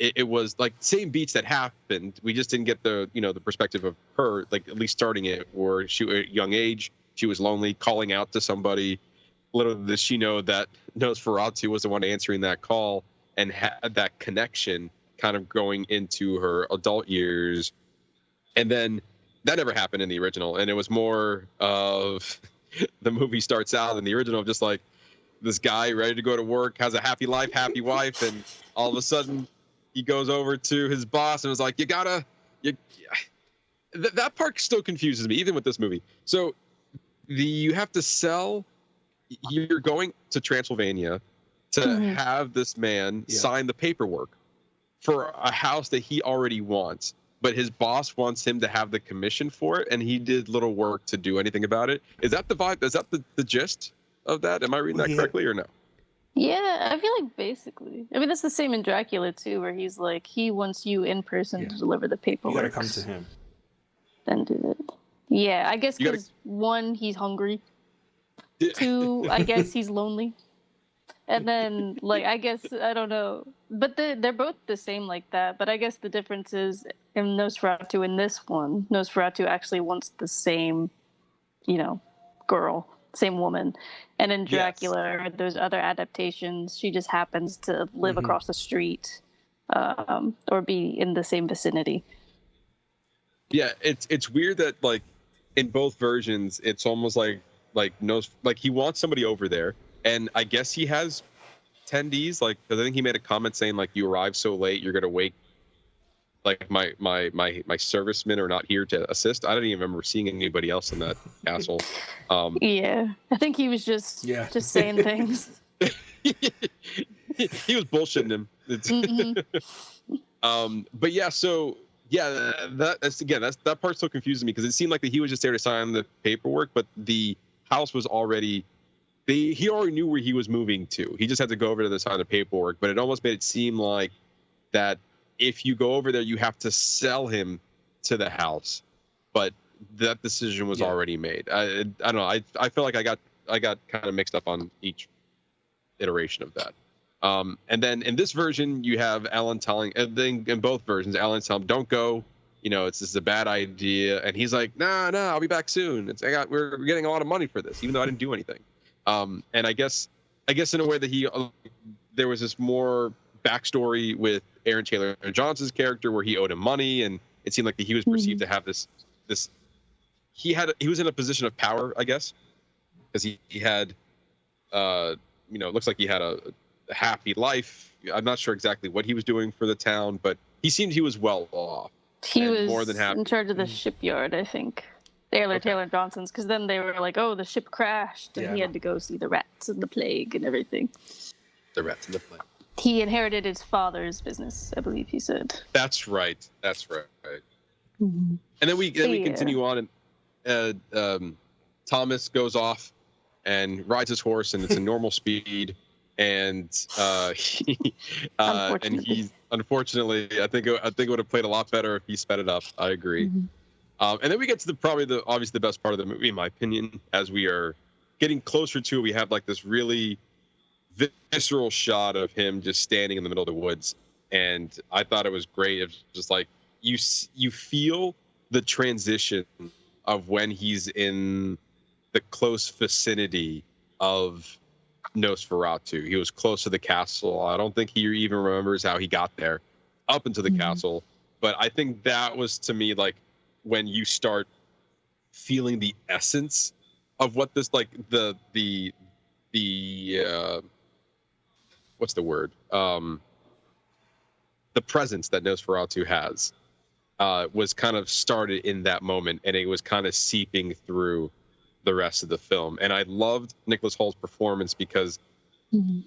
it was like same beats that happened, we just didn't get the the perspective of her, like at least starting it, where she at a young age she was lonely, calling out to somebody. Little did she know that Nosferatu was the one answering that call and had that connection kind of going into her adult years. And then that never happened in the original, and it was more of the movie starts out in the original just like this guy ready to go to work, has a happy life, happy wife, and all of a sudden he goes over to his boss and was like, that part still confuses me even with this movie. So you have to sell, you're going to Transylvania to have this man sign the paperwork for a house that he already wants, but his boss wants him to have the commission for it, and he did little work to do anything about it. Is that the vibe? Is that the gist of that? Am I reading that correctly or no? Yeah, I feel like basically. I mean, that's the same in Dracula too, where he's like, he wants you in person to deliver the paperwork. You gotta come to him. Then do it. Yeah, I guess because one, he's hungry. Two, I guess he's lonely. And then, like, I guess, I don't know. But they're both the same like that. But I guess the difference is in Nosferatu, in this one, Nosferatu actually wants the same, girl, same woman. And in Dracula, or those other adaptations, she just happens to live across the street or be in the same vicinity. Yeah, it's weird that, like, in both versions, it's almost like he wants somebody over there. And I guess he has attendees, like, because I think he made a comment saying, like, you arrived so late, you're gonna wake, like, my servicemen are not here to assist. I don't even remember seeing anybody else in that castle. Yeah, I think he was just saying things. He was bullshitting him. But yeah, so yeah, that part still confuses me, because it seemed like that he was just there to sign the paperwork, but the house was already. He already knew where he was moving to. He just had to go over to sign the paperwork. But it almost made it seem like that if you go over there, you have to sell him to the house. But that decision was already made. I don't know. I feel like I got kind of mixed up on each iteration of that. And then in this version, you have Alan telling. And then in both versions, Alan's telling him, "Don't go. This is a bad idea." And he's like, "No, I'll be back soon. We're getting a lot of money for this, even though I didn't do anything." And I guess in a way that there was this more backstory with Aaron Taylor Johnson's character where he owed him money, and it seemed like that he was perceived to have this he was in a position of power, I guess, because he had looks like he had a happy life. I'm not sure exactly what he was doing for the town, but he seemed he was well off. He was more than happy. in charge of the shipyard, I think. Taylor Johnson's, because then they were like, oh, the ship crashed, and he had to go see the rats and the plague and everything. The rats and the plague. He inherited his father's business, I believe he said. That's right. Mm-hmm. And then we continue on, and Thomas goes off and rides his horse, and it's a normal speed. And he's unfortunately, I think it would have played a lot better if he sped it up. I agree. Mm-hmm. And then we get to obviously the best part of the movie, in my opinion, as we are getting closer to it. We have like this really visceral shot of him just standing in the middle of the woods, and I thought it was great. It was just like you feel the transition of when he's in the close vicinity of Nosferatu. He was close to the castle. I don't think he even remembers how he got there up into the castle, but I think that was, to me, like when you start feeling the essence of what this, like the what's the word? The presence that Nosferatu has was kind of started in that moment, and it was kind of seeping through the rest of the film. And I loved Nicholas Holt's performance because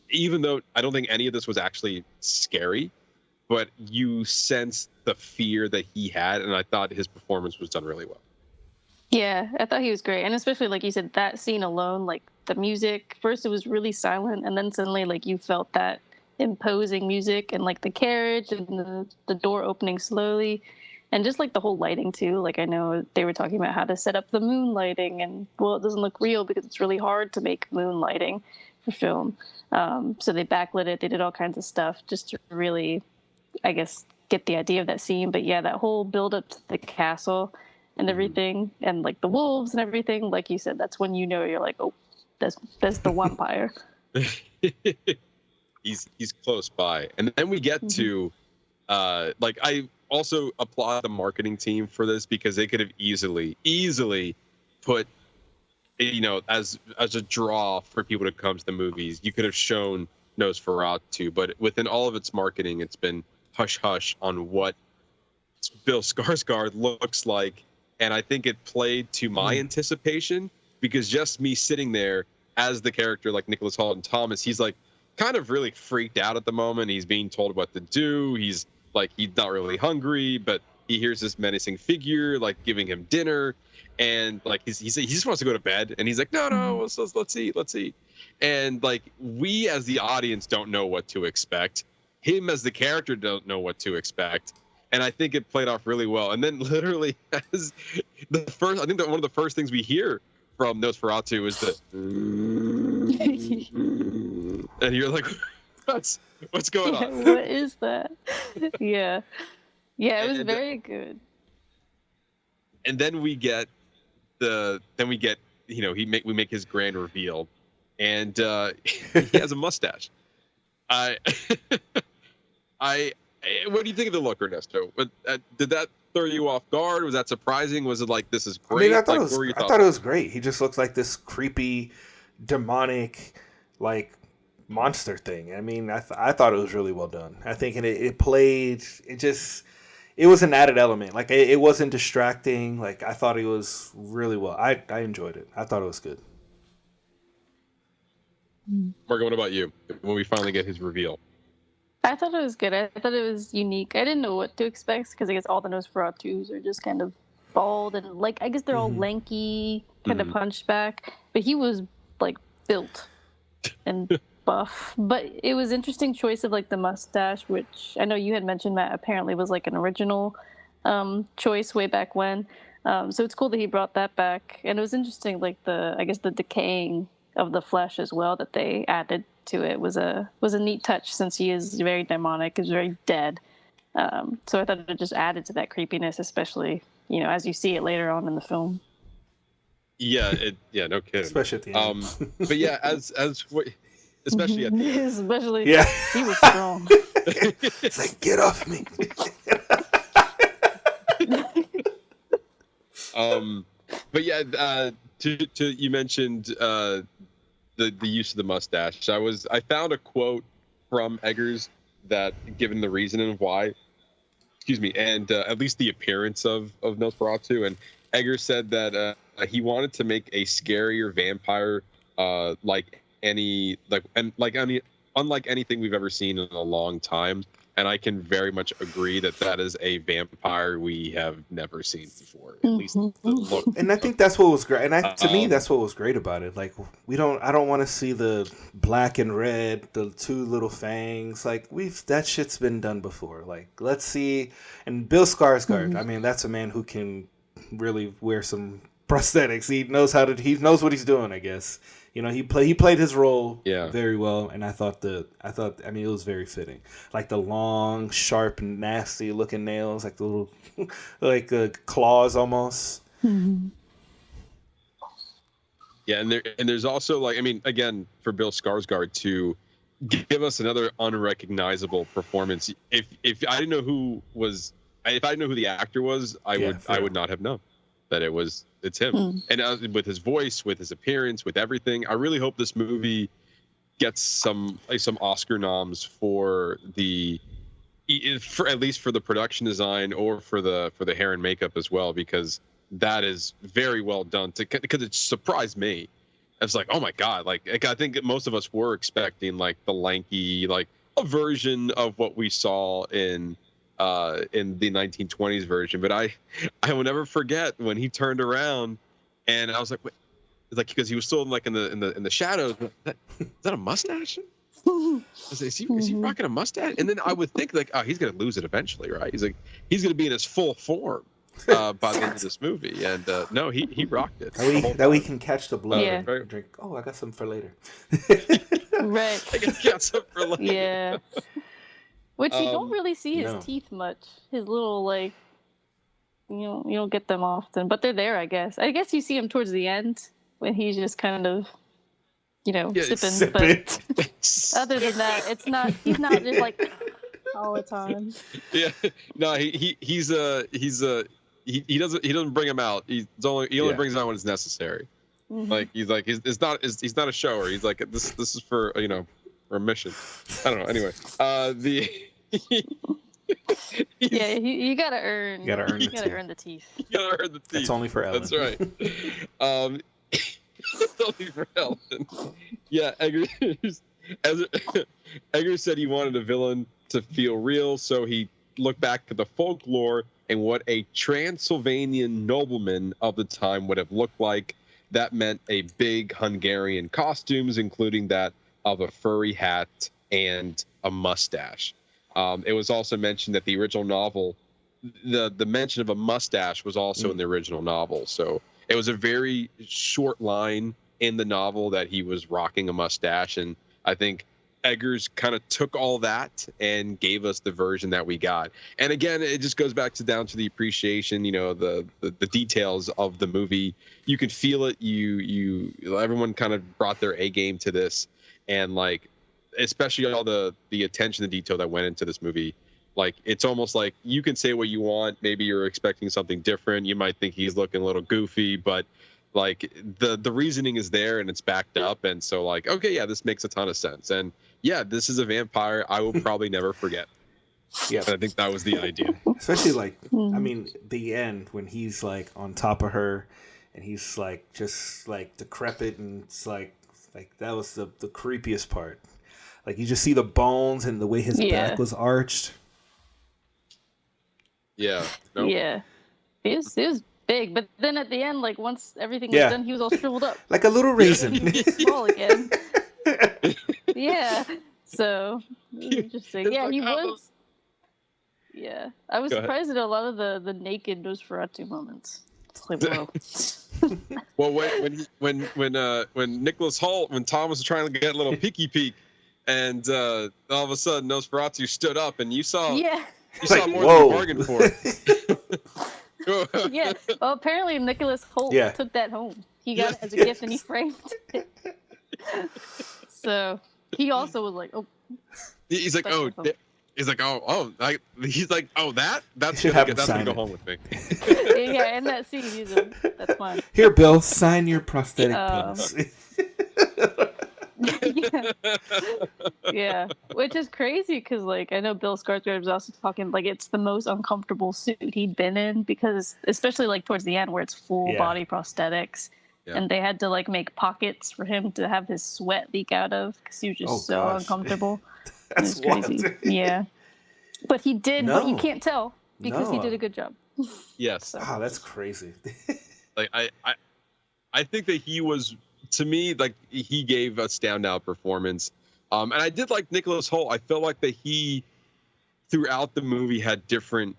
even though I don't think any of this was actually scary, but you sense the fear that he had, and I thought his performance was done really well. Yeah, I thought he was great. And especially, like you said, that scene alone, like the music, first it was really silent, and then suddenly, like, you felt that imposing music, and like the carriage and the door opening slowly, and just like the whole lighting too. Like, I know they were talking about how to set up the moon lighting, and well, it doesn't look real because it's really hard to make moon lighting for film. So they backlit it, they did all kinds of stuff just to really, I guess, get the idea of that scene. But yeah, that whole build up to the castle and everything, and like the wolves and everything, like you said, that's when you know, you're like, oh, that's the vampire. He's close by. And then we get to like, I also applaud the marketing team for this, because they could have easily put, you know, as a draw for people to come to the movies, you could have shown Nosferatu, but within all of its marketing, it's been hush hush on what Bill Skarsgård looks like. And I think it played to my anticipation, because just me sitting there as the character, like Nicholas Hoult and Thomas, he's like kind of really freaked out at the moment. He's being told what to do. He's like, he's not really hungry, but he hears this menacing figure like giving him dinner, and like he just wants to go to bed, and he's like, no, let's eat. And like, we as the audience don't know what to expect. Him as the character don't know what to expect. And I think it played off really well. And then literally, as I think that one of the first things we hear from Nosferatu is the, and you're like, what's going on? What is that? Yeah, it was very good. And then we get you know, we make his grand reveal, and he has a mustache. What do you think of the look, Ernesto? Did that throw you off guard? Was that surprising? Was it like, this is great? I thought it was great. He just looks like this creepy, demonic, like monster thing. I mean, I thought it was really well done. I think it played. It was an added element. Like, it wasn't distracting. Like, I thought it was really well. I enjoyed it. I thought it was good. Morgan, what about you? When we finally get his reveal. I thought it was good. I thought it was unique. I didn't know what to expect, because I guess all the Nosferatus are just kind of bald, and like, I guess they're all lanky, kind of hunchback. But he was like built and buff. But it was interesting choice of like the mustache, which I know you had mentioned, Matt, apparently was like an original choice way back when. So it's cool that he brought that back. And it was interesting, like the decaying of the flesh as well that they added to it was a neat touch, since he is very demonic, is very dead. So I thought it just added to that creepiness, especially, you know, as you see it later on in the film. Yeah, no kidding. Especially at the end. But yeah, especially at the end. Especially, yeah, he was strong. It's like, get off me. But yeah, you mentioned the use of the mustache. I found a quote from Eggers that, given the reason and why, and at least the appearance of Nosferatu, and Edgar said that he wanted to make a scarier vampire, unlike anything we've ever seen in a long time. And I can very much agree that is a vampire we have never seen before. At least the look. And I think that's what was great. And to me, that's what was great about it. Like I don't want to see the black and red, the two little fangs. Like that shit's been done before. Like let's see. And Bill Skarsgård. I mean, that's a man who can really wear some prosthetics. He knows what he's doing, I guess. You know, he played his role very well, and I thought it was very fitting. Like the long, sharp, nasty looking nails, like the little like claws almost. Mm-hmm. Yeah, and there's also like, I mean, again, for Bill Skarsgård to give us another unrecognizable performance. If I didn't know who the actor was, I would not have known that it's him. And with his voice, with his appearance, with everything, I really hope this movie gets some Oscar noms for at least for the production design or for the hair and makeup as well, because that is very well done. Because it surprised me. It's like, oh my god! Like I think most of us were expecting like the lanky, like a version of what we saw in the 1920s version, but I will never forget when he turned around, and I was like, wait, like because he was still like in the shadows. Is that a mustache? Is he rocking a mustache? And then I would think like, oh, he's gonna lose it eventually, right? He's gonna be in his full form by the end of this movie, and no, he rocked it. That we can catch the blood. Yeah. And drink. Oh, I got some for later. Right. I got some for later. Yeah. Which you don't really see his teeth much. His little like, you don't get them often, but they're there, I guess. I guess you see him towards the end when he's just kind of, sipping. But other than that, he's not just like all the time. Yeah, no, he doesn't bring him out. He only brings him out when it's necessary. Mm-hmm. Like he's not a shower. He's like this is for or a mission. I don't know. Anyway, you gotta earn. You gotta earn the teeth. You gotta earn the teeth. That's only for Ellen. That's right. It's only for Ellen. Yeah, Edgar said he wanted a villain to feel real, so he looked back at the folklore and what a Transylvanian nobleman of the time would have looked like. That meant a big Hungarian costumes, including that of a furry hat and a mustache. It was also mentioned that the original novel, the mention of a mustache was also in the original novel. So it was a very short line in the novel that he was rocking a mustache. And I think Eggers kind of took all that and gave us the version that we got. And again, it just goes back down to the appreciation, the details of the movie. You can feel it. Everyone kind of brought their A game to this. And like, especially all the attention to detail that went into this movie, like it's almost like you can say what you want. Maybe you're expecting something different. You might think he's looking a little goofy, but like the reasoning is there and it's backed up. And so like, okay, yeah, this makes a ton of sense. And yeah, this is a vampire I will probably never forget. Yeah, and I think that was the idea. Especially like, I mean, the end when he's like on top of her, and he's like just like decrepit, and it's like that was the creepiest part. Like you just see the bones and the way his back was arched. Yeah. Nope. Yeah. It was big, but then at the end, like once everything was done, he was all shriveled up. Like a little raisin. Small again. Yeah. So interesting. Yeah, he was. Yeah, I was surprised at a lot of the naked Nosferatu moments. It's like, whoa. Well, when Nicholas Hoult, when Tom was trying to get a little peek, and all of a sudden Nosferatu stood up, and you saw saw more than you bargained for. Yeah. Well, apparently Nicholas Hoult took that home. He got it as a gift, and he framed it. So he also was like, oh. He's like, oh. He's like, he's like, that's gonna go home with me. Yeah, in that scene, he's like, that's fine. Here, Bill, sign your prosthetic penis. Yeah, which is crazy because, like, I know Bill Skarsgård was also talking, like, it's the most uncomfortable suit he'd been in because, especially, like, towards the end where it's full body prosthetics. Yeah. And they had to, like, make pockets for him to have his sweat leak out of because he was just uncomfortable. That's crazy. Yeah. But he did, but you can't tell because he did a good job. Yes. So. Oh, that's crazy. Like, I think that he was, to me, like, he gave a standout performance. And I did like Nicholas Hoult. I felt like that he, throughout the movie, had different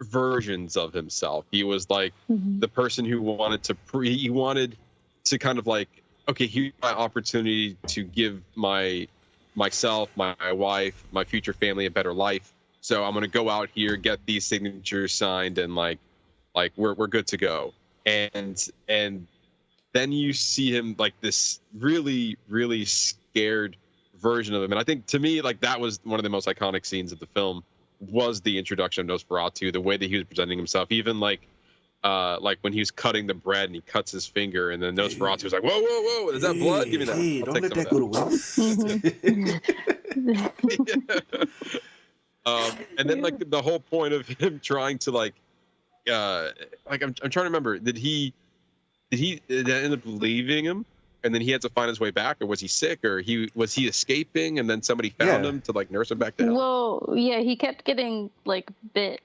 versions of himself. He was like the person who wanted to kind of like, okay, here's my opportunity to give myself, my wife, my future family a better life. So I'm gonna go out here, get these signatures signed, and like we're good to go. And then you see him like this really, really scared version of him. And I think, to me, like, that was one of the most iconic scenes of the film, was the introduction of Nosferatu, the way that he was presenting himself. Even like when he was cutting the bread and he cuts his finger, and then Nosferatu was like, whoa, whoa, whoa, is that blood? Give me that. Hey, don't let that go to waste. And then, like, the whole point of him trying to, like I'm trying to remember, did he end up leaving him, and then he had to find his way back, or was he sick, or was he escaping, and then somebody found him to, like, nurse him back down? Well, yeah, he kept getting, like, bit,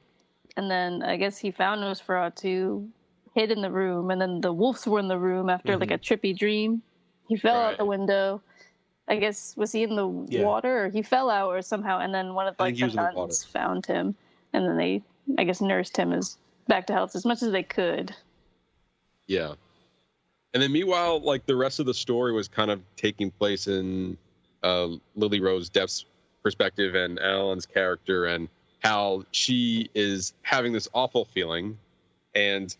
and then I guess he found Nosferatu, hid in the room, and then the wolves were in the room after like a trippy dream. He fell out the window. I guess, was he in the water, or he fell out, or somehow, and then one of, like, the nuns found him, and then they, I guess, nursed him back to health as much as they could. Yeah. And then meanwhile, like, the rest of the story was kind of taking place in Lily Rose Depp's perspective and Alan's character, and how she is having this awful feeling, and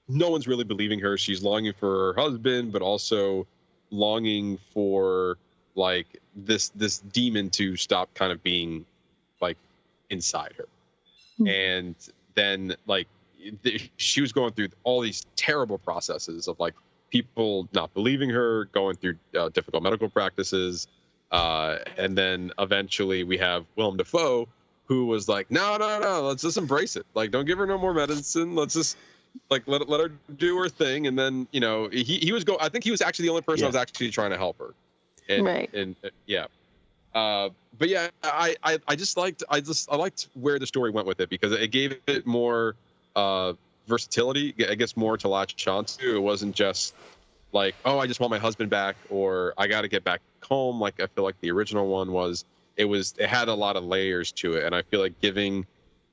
no one's really believing her. She's longing for her husband, but also longing for, like, this demon to stop kind of being, like, inside her. And then, like, she was going through all these terrible processes of, like, people not believing her, going through difficult medical practices, and then eventually we have Willem Dafoe, who was like, no, let's just embrace it. Like, don't give her no more medicine. Let's just, like, let her do her thing. And then, you know, he was I think he was actually the only person that was actually trying to help her. And, And yeah. But yeah, I liked where the story went with it, because it gave it more versatility. I guess more to latch on to. It wasn't just like, oh, I just want my husband back, or I got to get back home. Like, I feel like the original one was. It had a lot of layers to it, and I feel like giving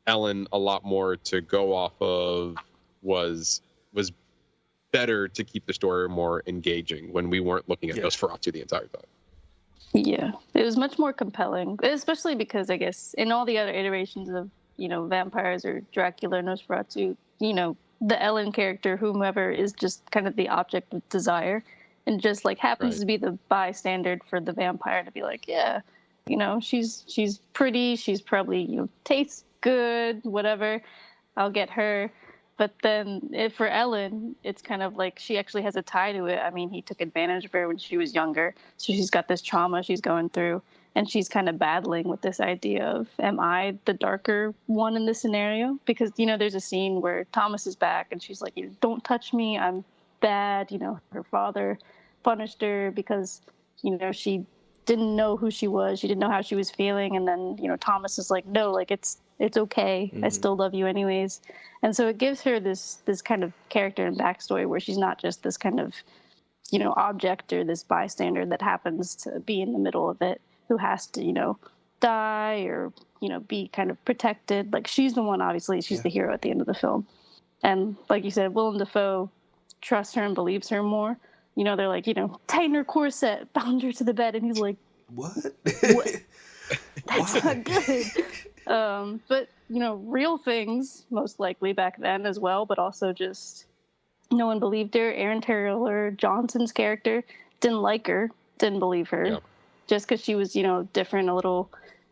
Ellen a lot more to go off of was better to keep the story more engaging when we weren't looking at Nosferatu the entire time. Yeah, it was much more compelling, especially because, I guess, in all the other iterations of, you know, vampires or Dracula, Nosferatu, you know, the Ellen character, whomever, is just kind of the object of desire, and just, like, happens to be the bystander for the vampire to be like, yeah, you know, she's pretty, she's probably, you know, tastes good, whatever, I'll get her. But then for Ellen, it's kind of like she actually has a tie to it. I mean, he took advantage of her when she was younger, so she's got this trauma she's going through, and she's kind of battling with this idea of, am I the darker one in this scenario? Because, you know, there's a scene where Thomas is back, and she's like, don't touch me, I'm bad. You know, her father punished her because, you know, she didn't know who she was. She didn't know how she was feeling. And then, you know, Thomas is like, no, like, it's okay. I still love you anyways. And so it gives her this kind of character and backstory where she's not just this kind of, you know, object or this bystander that happens to be in the middle of it, who has to, you know, die or, you know, be kind of protected. Like, she's the one, obviously, she's the hero at the end of the film. And like you said, Willem Dafoe trusts her and believes her more. You know, they're like, you know, tighten her corset, bound her to the bed. And he's like, what? That's not good. But, you know, real things, most likely back then as well, but also just no one believed her. Aaron Taylor Johnson's character didn't like her, didn't believe her, just because she was, you know, different, a little,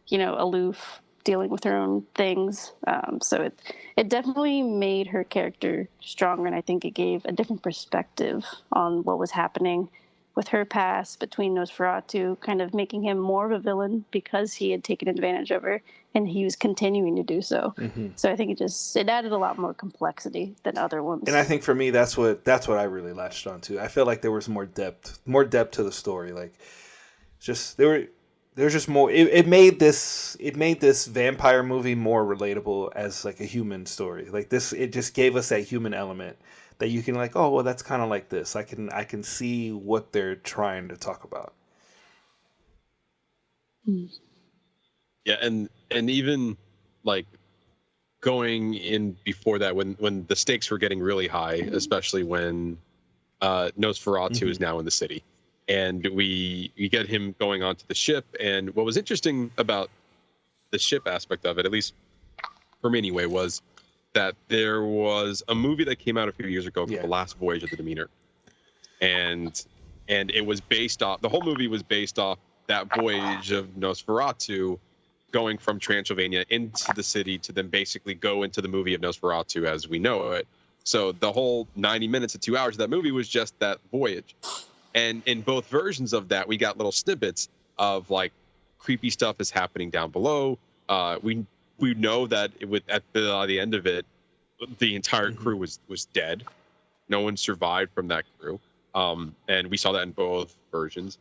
you know, aloof, dealing with her own things. So it definitely made her character stronger, and I think it gave a different perspective on what was happening. with her past between Nosferatu, kind of making him more of a villain because he had taken advantage of her, and he was continuing to do so. So I think it added a lot more complexity than other ones. And I think for me, that's what I really latched onto. I feel like there was more depth to the story. Like, just there's just more. It made this vampire movie more relatable as like a human story. Like this, it just gave us that human element that you can like, oh well, that's kind of like this. I can see what they're trying to talk about. Yeah, and even like going in before that, when the stakes were getting really high, especially when Nosferatu is now in the city, and we get him going onto the ship. And what was interesting about the ship aspect of it, at least for me anyway, was that there was a movie that came out a few years ago called The Last Voyage of the Demeter, and it was based off, the whole movie was based off that voyage of Nosferatu going from Transylvania into the city to then basically go into the movie of Nosferatu as we know it. So the whole 90 minutes to 2 hours of that movie was just that voyage. And in both versions of that, we got little snippets of like creepy stuff is happening down below. We know that at the end of it, the entire crew was dead. No one survived from that crew. And we saw that in both versions.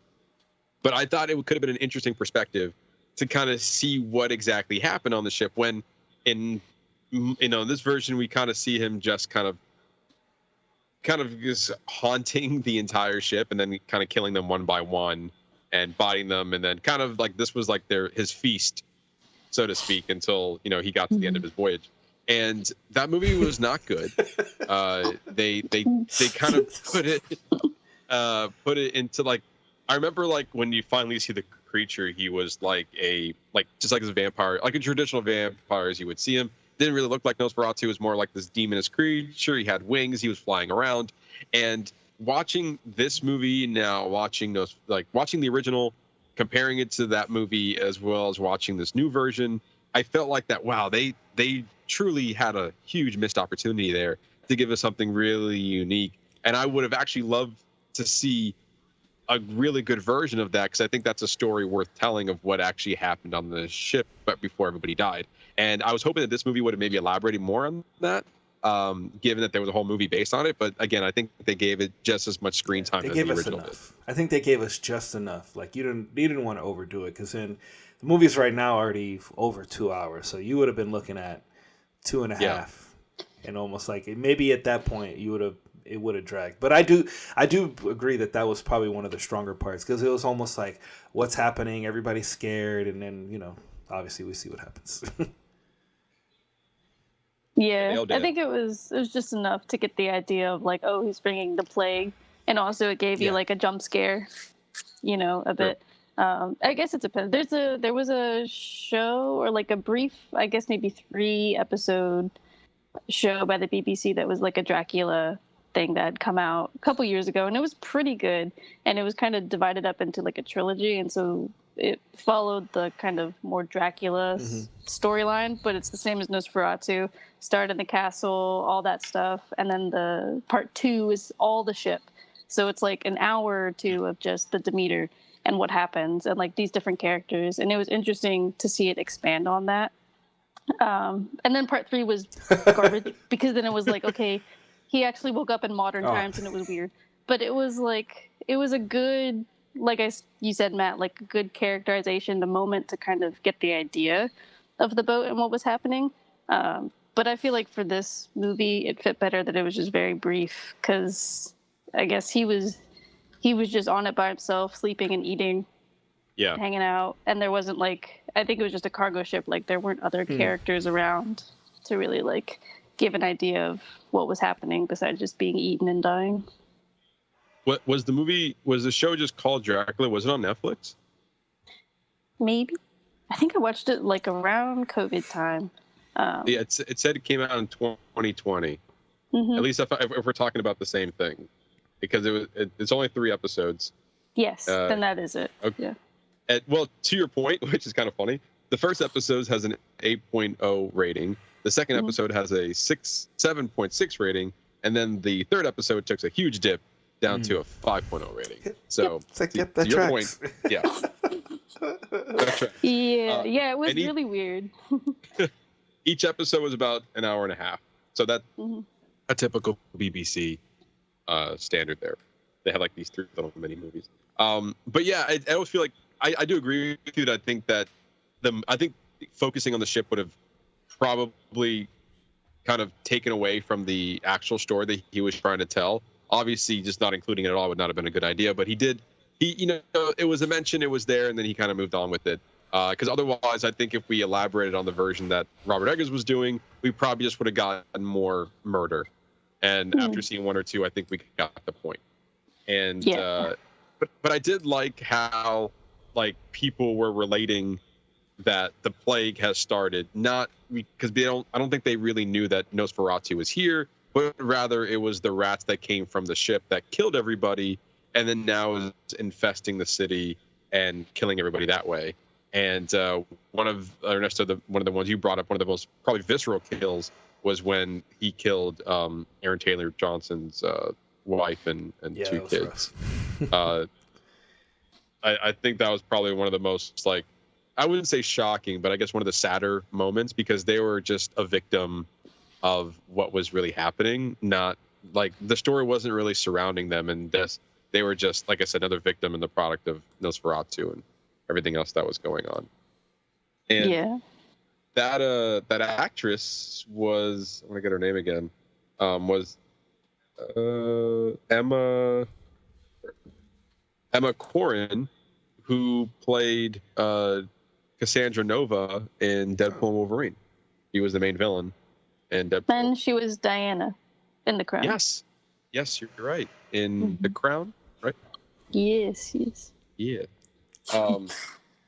But I thought it could have been an interesting perspective to kind of see what exactly happened on the ship, when in this version we kind of see him just kind of just haunting the entire ship and then kind of killing them one by one and biting them, and then kind of like this was like his feast, so to speak, until he got to the end of his voyage. And that movie was not good. They kind of put it into like, I remember like when you finally see the creature, he was just like a vampire, like a traditional vampire as you would see him. Didn't really look like Nosferatu. It was more like this demonous creature. He had wings. He was flying around. And watching this movie now, watching the original, comparing it to that movie, as well as watching this new version, I felt like that. Wow, they truly had a huge missed opportunity there to give us something really unique. And I would have actually loved to see a really good version of that, because I think that's a story worth telling of what actually happened on the ship, but before everybody died. And I was hoping that this movie would have maybe elaborated more on that, given that there was a whole movie based on it. But again, I think they gave it just as much screen time as the original did. I think they gave us just enough. Like you didn't want to overdo it, because then the movies right now are already over 2 hours, so you would have been looking at 2.5, and almost like maybe at that point it would have dragged. But I do agree that was probably one of the stronger parts, because it was almost like what's happening, everybody's scared, and then obviously we see what happens. Yeah, I think it was just enough to get the idea of like, oh, he's bringing the plague, and also it gave you like a jump scare, a bit. I guess it depends. There was a show, or like a brief, I guess maybe 3-episode show by the BBC that was like a Dracula thing that had come out a couple years ago, and it was pretty good, and it was kind of divided up into like a trilogy, and so it followed the kind of more Dracula storyline, but it's the same as Nosferatu. Start in the castle, all that stuff, and then the part 2 is all the ship. So it's like an hour or two of just the Demeter and what happens, and like these different characters, and it was interesting to see it expand on that. And then part 3 was garbage, because then it was like, okay, he actually woke up in modern times, and it was weird. But it was a good, like you said, Matt, like a good characterization, the moment to kind of get the idea of the boat and what was happening. But I feel like for this movie, it fit better that it was just very brief, because I guess he was just on it by himself, sleeping and eating, hanging out, and there wasn't like, I think it was just a cargo ship. Like there weren't other characters around to really like give an idea of what was happening besides just being eaten and dying. What was the show just called Dracula? Was it on Netflix? Maybe. I think I watched it like around COVID time. It said it came out in 2020. At least if we're talking about the same thing, because it's only 3 episodes. Yes, then that is it. Okay. Yeah. Well, to your point, which is kind of funny, the first episode has an 8.0 rating. The second episode has a 7.6 rating, and then the third episode took a huge dip down to a 5.0 rating. So it's like, to your point, yeah. That's right. Yeah, it was really weird. Each episode was about an hour and a half. So that's a typical BBC standard there. They have like these 3 little mini movies. But yeah, I always feel like I do agree with you that I think focusing on the ship would have probably kind of taken away from the actual story that he was trying to tell. Obviously, just not including it at all would not have been a good idea. But it was a mention, it was there, and then he kind of moved on with it. Because otherwise, I think if we elaborated on the version that Robert Eggers was doing, we probably just would have gotten more murder. And after seeing 1 or 2, I think we got the point. And but I did like how like people were relating that the plague has started, not because I don't think they really knew that Nosferatu was here, but rather it was the rats that came from the ship that killed everybody, and then now is infesting the city and killing everybody that way. And one of the ones you brought up, one of the most probably visceral kills was when he killed Aaron Taylor Johnson's wife and 2 kids. I think that was probably one of the most, like, I wouldn't say shocking, but I guess one of the sadder moments, because they were just a victim of what was really happening. Not like the story wasn't really surrounding them, and they were just, like I said, another victim in the product of Nosferatu and everything else that was going on. And that actress was, I want to get her name again, was Emma Corrin, who played Cassandra Nova in Deadpool and Wolverine. She was the main villain in Deadpool. And she was Diana in The Crown. Yes, you're right. In The Crown, right? Yes. Yeah.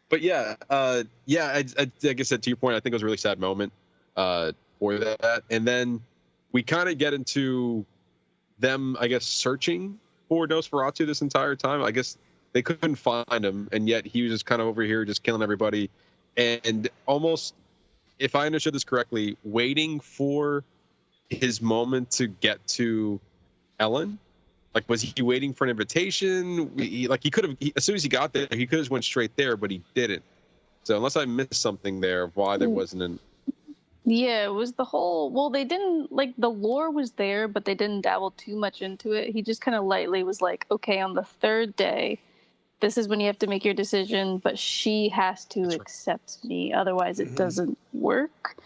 But yeah, like I said, to your point, I think it was a really sad moment for that. And then we kind of get into them, I guess, searching for Nosferatu this entire time. I guess they couldn't find him, and yet he was just kind of over here just killing everybody. And almost, if I understood this correctly, waiting for his moment to get to Ellen. Like, was he waiting for an invitation? He could have, as soon as he got there, he could have went straight there, but he didn't. So unless I missed something there of why there wasn't an... Yeah, it was the whole, well, they didn't, like, the lore was there, but they didn't dabble too much into it. He just kind of lightly was like, okay, on the 3rd day, this is when you have to make your decision, but she has to accept me, otherwise it doesn't work.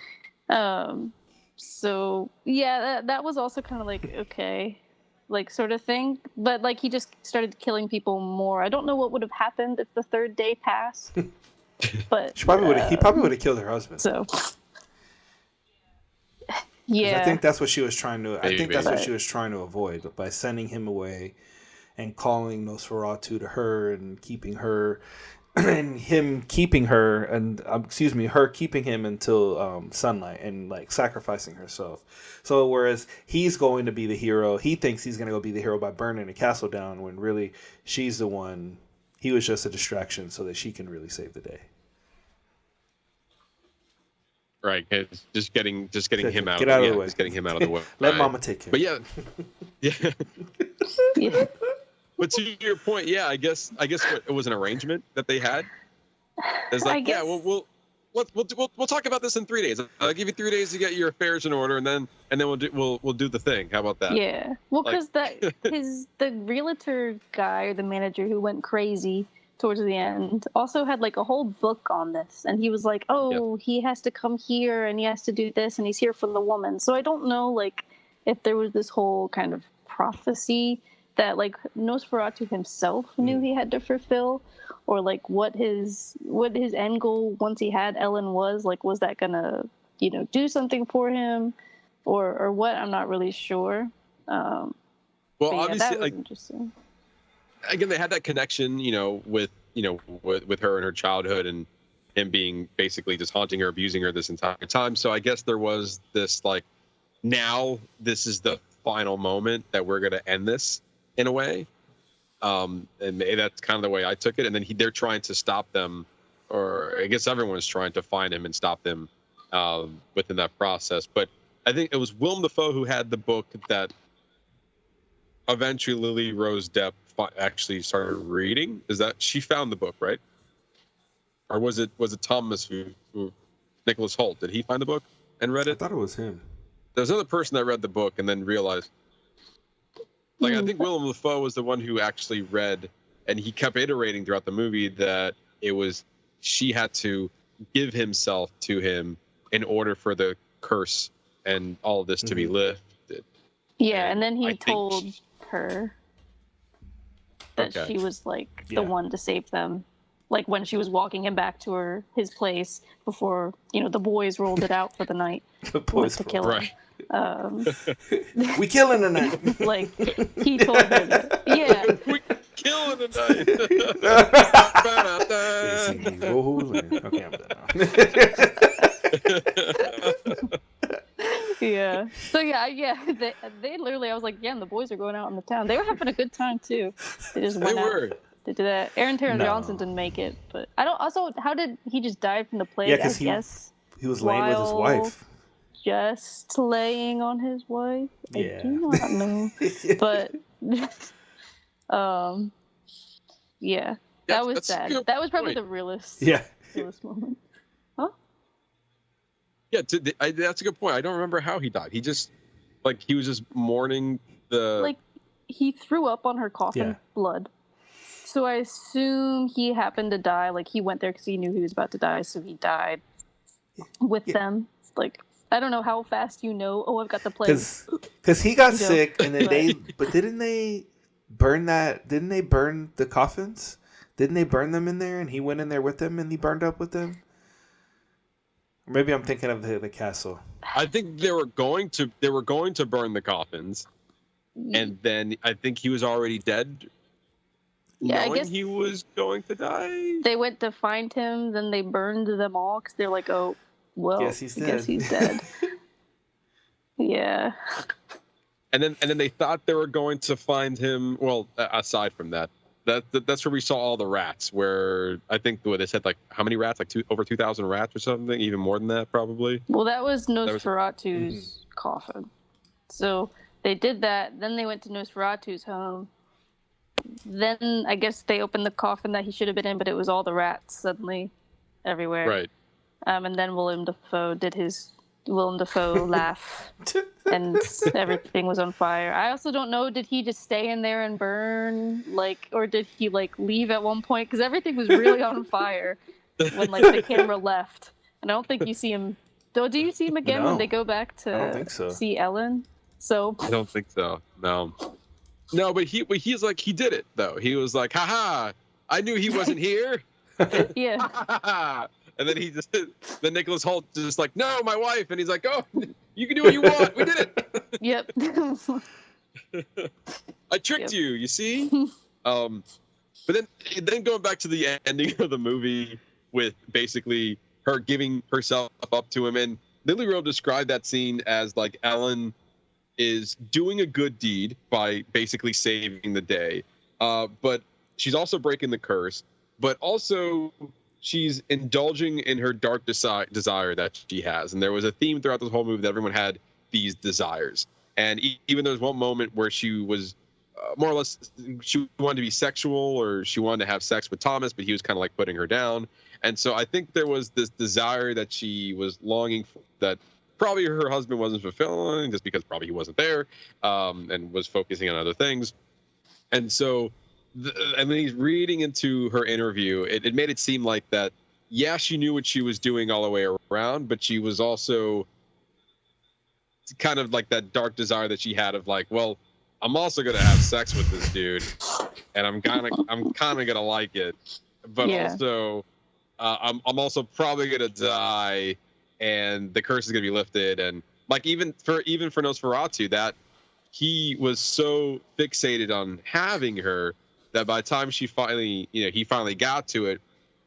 So, yeah, that was also kind of like, okay, like, sort of thing. But, like, he just started killing people more. I don't know what would have happened if the 3rd day passed, but... he probably would have killed her husband. So... Yeah, I think that's what she was trying to. I think that's what she was trying to avoid by sending him away, and calling Nosferatu to her and keeping her, and him keeping her, and her keeping him until sunlight and like sacrificing herself. So whereas he's going to be the hero, he thinks he's going to go be the hero by burning the castle down, when really she's the one. He was just a distraction so that she can really save the day. Right, just getting him out. Get out of the way. Just getting him out of the way. Let Mama take him. But yeah. But to your point, yeah, I guess it was an arrangement that they had. It's like, yeah, we'll talk about this in 3 days. I'll give you 3 days to get your affairs in order, and then we'll do the thing. How about that? Yeah, well, because the realtor guy or the manager who went crazy towards the end also had like a whole book on this, and he was like, he has to come here and he has to do this, and he's here for the woman. So I don't know, like, if there was this whole kind of prophecy that like Nosferatu himself knew he had to fulfill, or like what his end goal once he had Ellen was. Like, was that gonna do something for him, or what? I'm not really sure. Well, obviously, that was interesting. Again, they had that connection, with her and her childhood, and him being basically just haunting her, abusing her this entire time. So I guess there was this like, now this is the final moment that we're going to end this in a way. And that's kind of the way I took it. And then they're trying to stop them, or I guess everyone's trying to find him and stop them within that process. But I think it was Willem Dafoe who had the book that eventually Lily Rose Depp actually started reading? Is that she found the book, right? Or was it Thomas who Nicholas Hoult? Did he find the book and read I it? thought it was him. There's another person that read the book and then realized. Like, I think Willem Dafoe was the one who actually read, and he kept iterating throughout the movie that it was she had to give himself to him in order for the curse and all of this to be lifted. Yeah, and then he told her that she was like the one to save them. Like when she was walking him back to his place before, the boys rolled it out for the night. The boys to kill him. We killing tonight. Like he told her that. Yeah. We killing tonight. Okay, I'm done now. Yeah. So yeah. They literally, I was like, yeah, and the boys are going out in the town. They were having a good time too. They just went out. They did that. Aaron Taylor Johnson didn't make it, but I don't. Also, how did he just die from the plague? Yeah, because he was laying with his wife. Just laying on his wife. Yeah. I do not know, but yeah, that was sad. That was probably the realest. Yeah. Realest moment. Huh? Yeah, that's a good point. I don't remember how he died. He just, he was just mourning the. Like, he threw up on her coffin blood. So I assume he happened to die. Like, he went there because he knew he was about to die, so he died with them. Like, I don't know how fast I've got the plague. Because he got sick, and then didn't they burn that? Didn't they burn the coffins? Didn't they burn them in there, and he went in there with them, and he burned up with them? Or maybe I'm thinking of the castle. I think they were going to burn the coffins, and then I think he was already dead. Yeah, knowing I guess he was going to die. They went to find him, then they burned them all because they're like, oh, well, guess he's dead. I guess he's dead. Yeah. And then they thought they were going to find him. Well, aside from that, that's where we saw all the rats. Where I think they said how many rats, over 2,000 rats or something, even more than that probably. Well, that was Nosferatu's coffin. So they did that. Then they went to Nosferatu's home. Then I guess they opened the coffin that he should have been in, but it was all the rats suddenly everywhere. Right. And then Willem Dafoe laugh, and everything was on fire. I also don't know, did he just stay in there and burn, or did he leave at one point? Because everything was really on fire when the camera left. And I don't think you see him. Do you see him again when they go back to I don't think so. see Ellen? So I don't think so. No, but he did it though. He was like, "Ha! I knew he wasn't here." Yeah. And then then Nicholas Hoult just "No, my wife," and he's like, "Oh, you can do what you want. We did it." Yep. I tricked you. You see. But then going back to the ending of the movie with basically her giving herself up to him, and Lily Rose described that scene as Ellen is doing a good deed by basically saving the day, but she's also breaking the curse, but also she's indulging in her dark desire that she has. And there was a theme throughout this whole movie that everyone had these desires, and even there was one moment where she was more or less, she wanted to be sexual, or she wanted to have sex with Thomas, but he was kind of putting her down. And so I think there was this desire that she was longing for that probably her husband wasn't fulfilling, just because probably he wasn't there, and was focusing on other things. And so, and then he's reading into her interview. It made it seem like that, yeah, she knew what she was doing all the way around, but she was also kind of that dark desire that she had of well, I'm also going to have sex with this dude, and I'm kind of going to like it, but also, I'm also probably going to die, and the curse is going to be lifted. And even for Nosferatu, that he was so fixated on having her that by the time he finally got to it,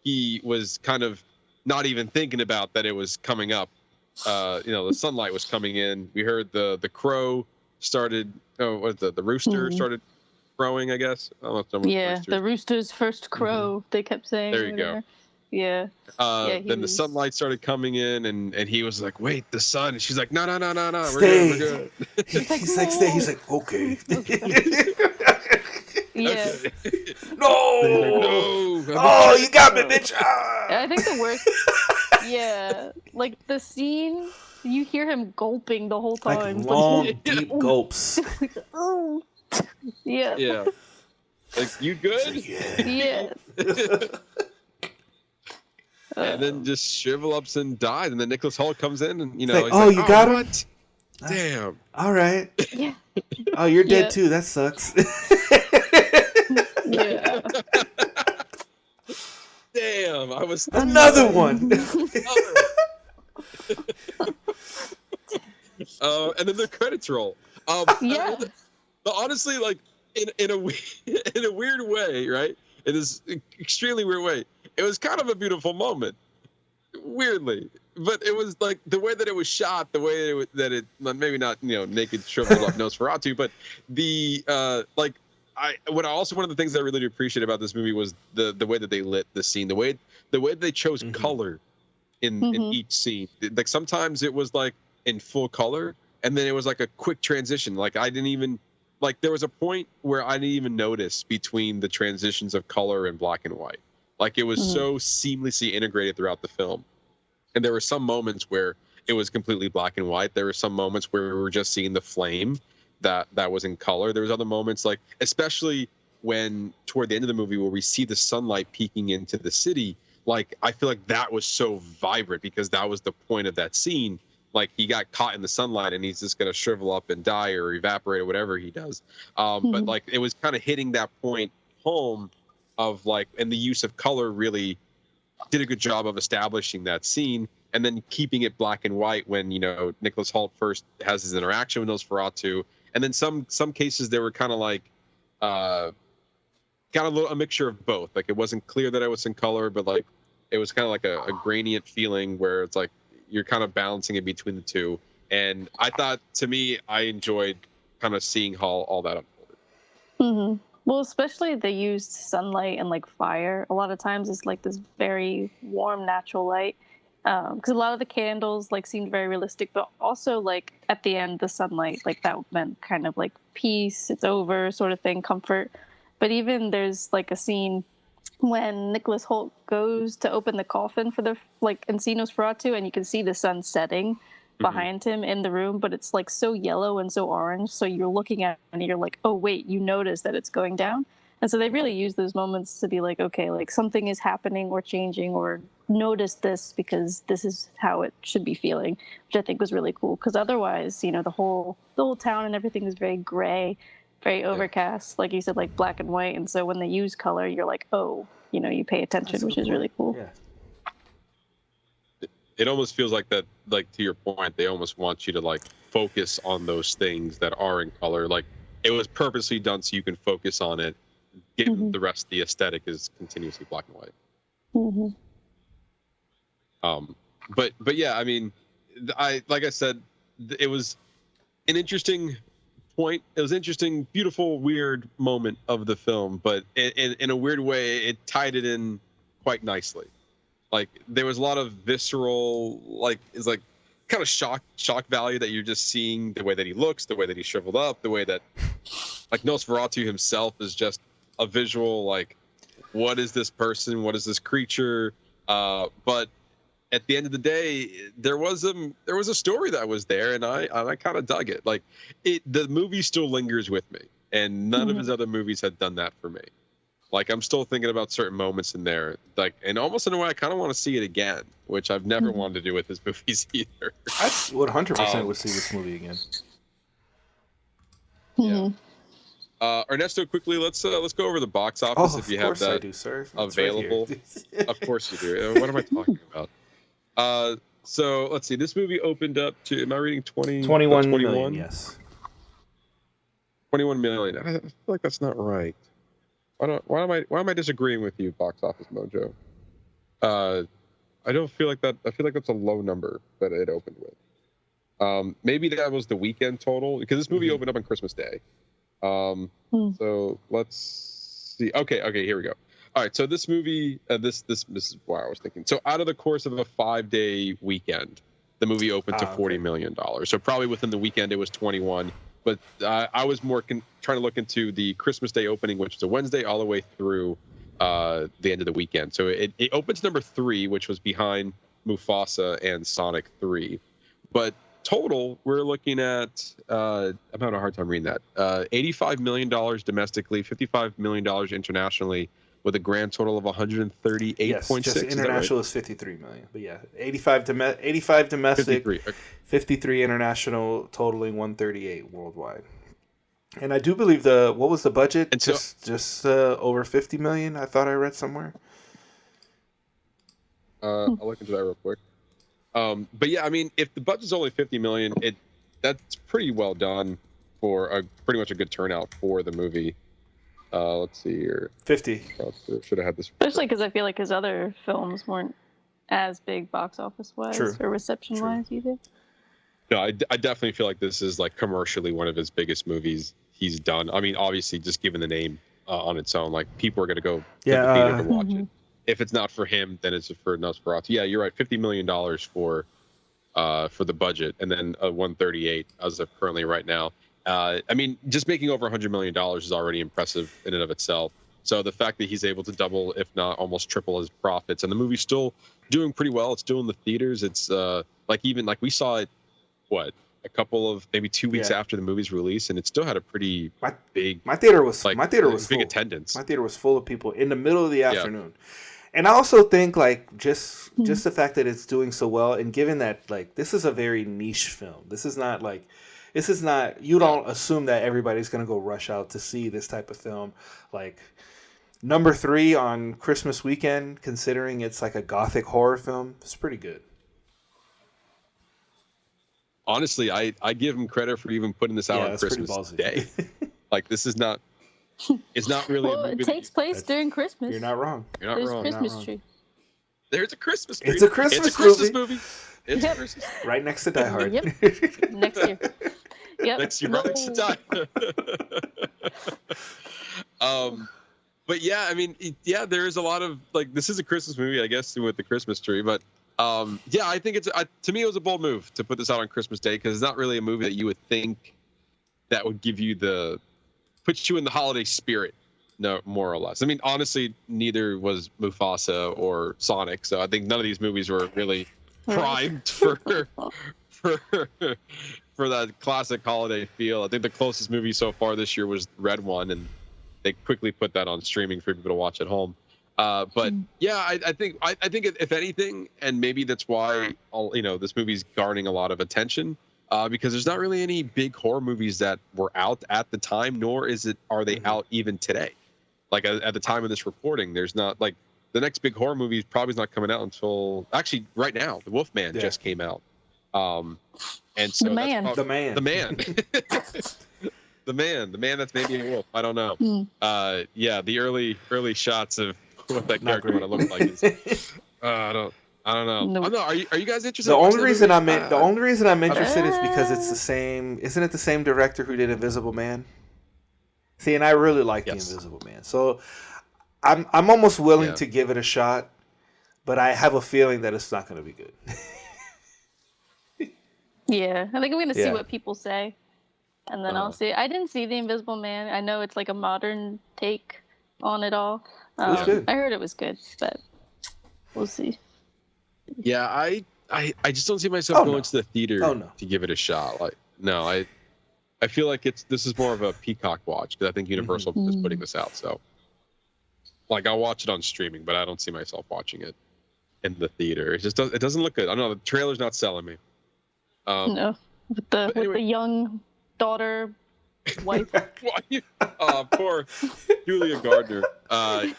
he was kind of not even thinking about that it was coming up. The sunlight was coming in. We heard the crow started. Oh, what the rooster started crowing, I guess. The rooster's first crow. They kept saying. There you go. Yeah. Then the sunlight started coming in, and he was like, "Wait, the sun." And she's like, "No, Stay. we're good." He's like, stay. He's like, okay. Yeah. Okay. No. He's like, no. Oh, you got me, bitch. Ah. I think the worst. Yeah, like the scene, you hear him gulping the whole Like time. long, deep gulps. Oh. Yeah. Yeah. Like, you good? Yeah. And then just shrivel ups and dies, and then Nicholas Hoult comes in, and he's like, like, you got him? What? Damn. All right. Yeah. Oh, you're dead Yeah. too. That sucks. Yeah. Damn. I was Another one. And then the credits roll. Yeah. But honestly, like, in a weird way, right? In this extremely weird way, it was kind of a beautiful moment. Weirdly, but it was like the way that it was shot, the way that it maybe not naked shriveled up Nosferatu, but the one of the things I really appreciate about this movie was the way that they lit the scene, the way they chose color in each scene. Like sometimes it was like in full color, and then it was like a quick transition. Like I didn't even there was a point where I didn't even notice between the transitions of color and black and white. Like it was so seamlessly integrated throughout the film. And there were some moments where it was completely black and white. There were some moments where we were just seeing the flame that was in color. There was other moments, like especially when toward the end of the movie where we see the sunlight peeking into the city. Like I feel like that was so vibrant because that was the point of that scene. Like he got caught in the sunlight and he's just gonna shrivel up and die or evaporate or whatever he does. But like it was kind of hitting that point home of like, and the use of color really did a good job of establishing that scene, and then keeping it black and white when Nicholas Hoult first has his interaction with Nosferatu, and then some cases they were kind of like got a mixture of both. Like it wasn't clear that it was in color, but like it was kind of like a gradient feeling where it's like you're kind of balancing it between the two. And I thought, to me, I enjoyed kind of seeing how all that unfolded. Well, especially they used sunlight and like fire. A lot of times it's like this very warm, natural light. Because a lot of the candles like seemed very realistic, but also like at the end, the sunlight, like that meant kind of like peace, it's over sort of thing, comfort. But even there's like a scene when Nicholas Hoult goes to open the coffin for the and see Nosferatu, and you can see the sun setting behind him in the room, but it's like so yellow and so orange, so you're looking at it and you're like, oh wait, you notice that it's going down. And so they really use those moments to be like, okay, like something is happening or changing, or notice this because this is how it should be feeling, which I think was really cool. Because otherwise, the whole town and everything is very gray, very overcast, like you said, like black and white. And so when they use color, you're like, oh, you pay attention, which is really cool. Yeah. It almost feels like that, like to your point, they almost want you to like focus on those things that are in color. Like it was purposely done so you can focus on it. Given the rest of the aesthetic is continuously black and white. But yeah, I mean, like I said, it was an interesting point. It was interesting, beautiful, weird moment of the film, but in a weird way, it tied it in quite nicely. Like there was a lot of visceral, like it's like kind of shock value that you're just seeing the way that he looks, the way that he's shriveled up, the way that like Nosferatu himself is just a visual, like what is this person, what is this creature? But at the end of the day, there was a story that was there, and I kind of dug it. Like the movie still lingers with me, and none of his other movies had done that for me. Like I'm still thinking about certain moments in there, like, and almost in a way I kind of want to see it again, which I've never wanted to do with his movies either. I 100% would see this movie again. Yeah. Ernesto, quickly, let's go over the box office if you have that I do, sir. available. Right Of course you do. What am I talking about? So let's see. This movie opened up to. Am I reading 21 million? Yes. 21 million. I feel like that's not right. Why am I disagreeing with you, Box Office Mojo? I don't feel like that. I feel like that's a low number that it opened with. Maybe that was the weekend total, because this movie opened up on Christmas Day. So let's see. Okay, here we go. All right, so this movie, this is why I was thinking. So out of the course of a 5-day weekend, the movie opened to $40 million. So probably within the weekend it was 21. But I was more trying to look into the Christmas Day opening, which is a Wednesday, all the way through the end of the weekend. So it opens number 3, which was behind Mufasa and Sonic 3. But total, we're looking at I'm having a hard time reading that. $85 million domestically, $55 million internationally, with a grand total of 138.6. Yes, just international is 53 million. But yeah, 85 domestic, 53 international, totaling 138 worldwide. And I do believe what was the budget? And just over 50 million. I thought I read somewhere. I'll look into that real quick. But yeah, I mean, if the budget's only 50 million, that's pretty well done for pretty much a good turnout for the movie. Let's see here. 50. Should have had this. Especially because I feel like his other films weren't as big box office wise or reception wise either. No, I definitely feel like this is like commercially one of his biggest movies he's done. I mean, obviously, just given the name on its own, like people are going to go to the theater to watch it. If it's not for him, then it's for Nosferatu. Yeah, you're right. $50 million for the budget, and then 138 as of currently right now. I mean, just making over $100 million is already impressive in and of itself. So the fact that he's able to double, if not almost triple his profits, and the movie's still doing pretty well. It's still in the theaters. It's like we saw it, a couple of maybe 2 weeks after the movie's release, and it still had a pretty big. My theater was big full. Attendance. My theater was full of people in the middle of the afternoon. And I also think just the fact that it's doing so well, and given that this is a very niche film. This is not you don't assume that everybody's going to go rush out to see this type of film. Like number 3 on Christmas weekend, considering it's like a gothic horror film, it's pretty good. Honestly, I give him credit for even putting this out on Christmas Day. Like this is not. It's not really. Well, it takes place during Christmas. You're not wrong. There's a Christmas tree. There's a Christmas tree. It's a Christmas movie. It's Christmas. Right next to Die Hard. Yep. Next year. Yep. Next year, right next to Die. But yeah, I mean, there is a lot of this is a Christmas movie, I guess, with the Christmas tree. But I think to me it was a bold move to put this out on Christmas Day because it's not really a movie that you would think that would give you puts you in the holiday spirit, no, more or less. I mean, honestly, neither was Mufasa or Sonic, so I think none of these movies were really primed for that classic holiday feel. I think the closest movie so far this year was Red One, and they quickly put that on streaming for people to watch at home. But yeah, I think if anything, and maybe that's why this movie's garnering a lot of attention. Because there's not really any big horror movies that were out at the time, nor are they out even today. Like at the time of this recording, there's not the next big horror movie probably is not coming out until actually right now. The Wolfman just came out, and so the man that's that's maybe a wolf. I don't know. The early shots of what that character would have looked like is I don't know. Nope. Are you guys interested? The only reason I'm interested is because it's the same. Isn't it the same director who did Invisible Man? See, and I really like the Invisible Man, so I'm almost willing to give it a shot, but I have a feeling that it's not going to be good. Yeah, I think I'm going to see what people say, and then I'll see. I didn't see the Invisible Man. I know it's like a modern take on it all. It was good. I heard it was good, but we'll see. Yeah, I just don't see myself going to the theater to give it a shot. I feel like this is more of a Peacock watch because I think Universal is putting this out. So, I'll watch it on streaming, but I don't see myself watching it in the theater. It doesn't look good. I don't know. The trailer's not selling me. No, with the young daughter, wife. Poor Julia Gardner. I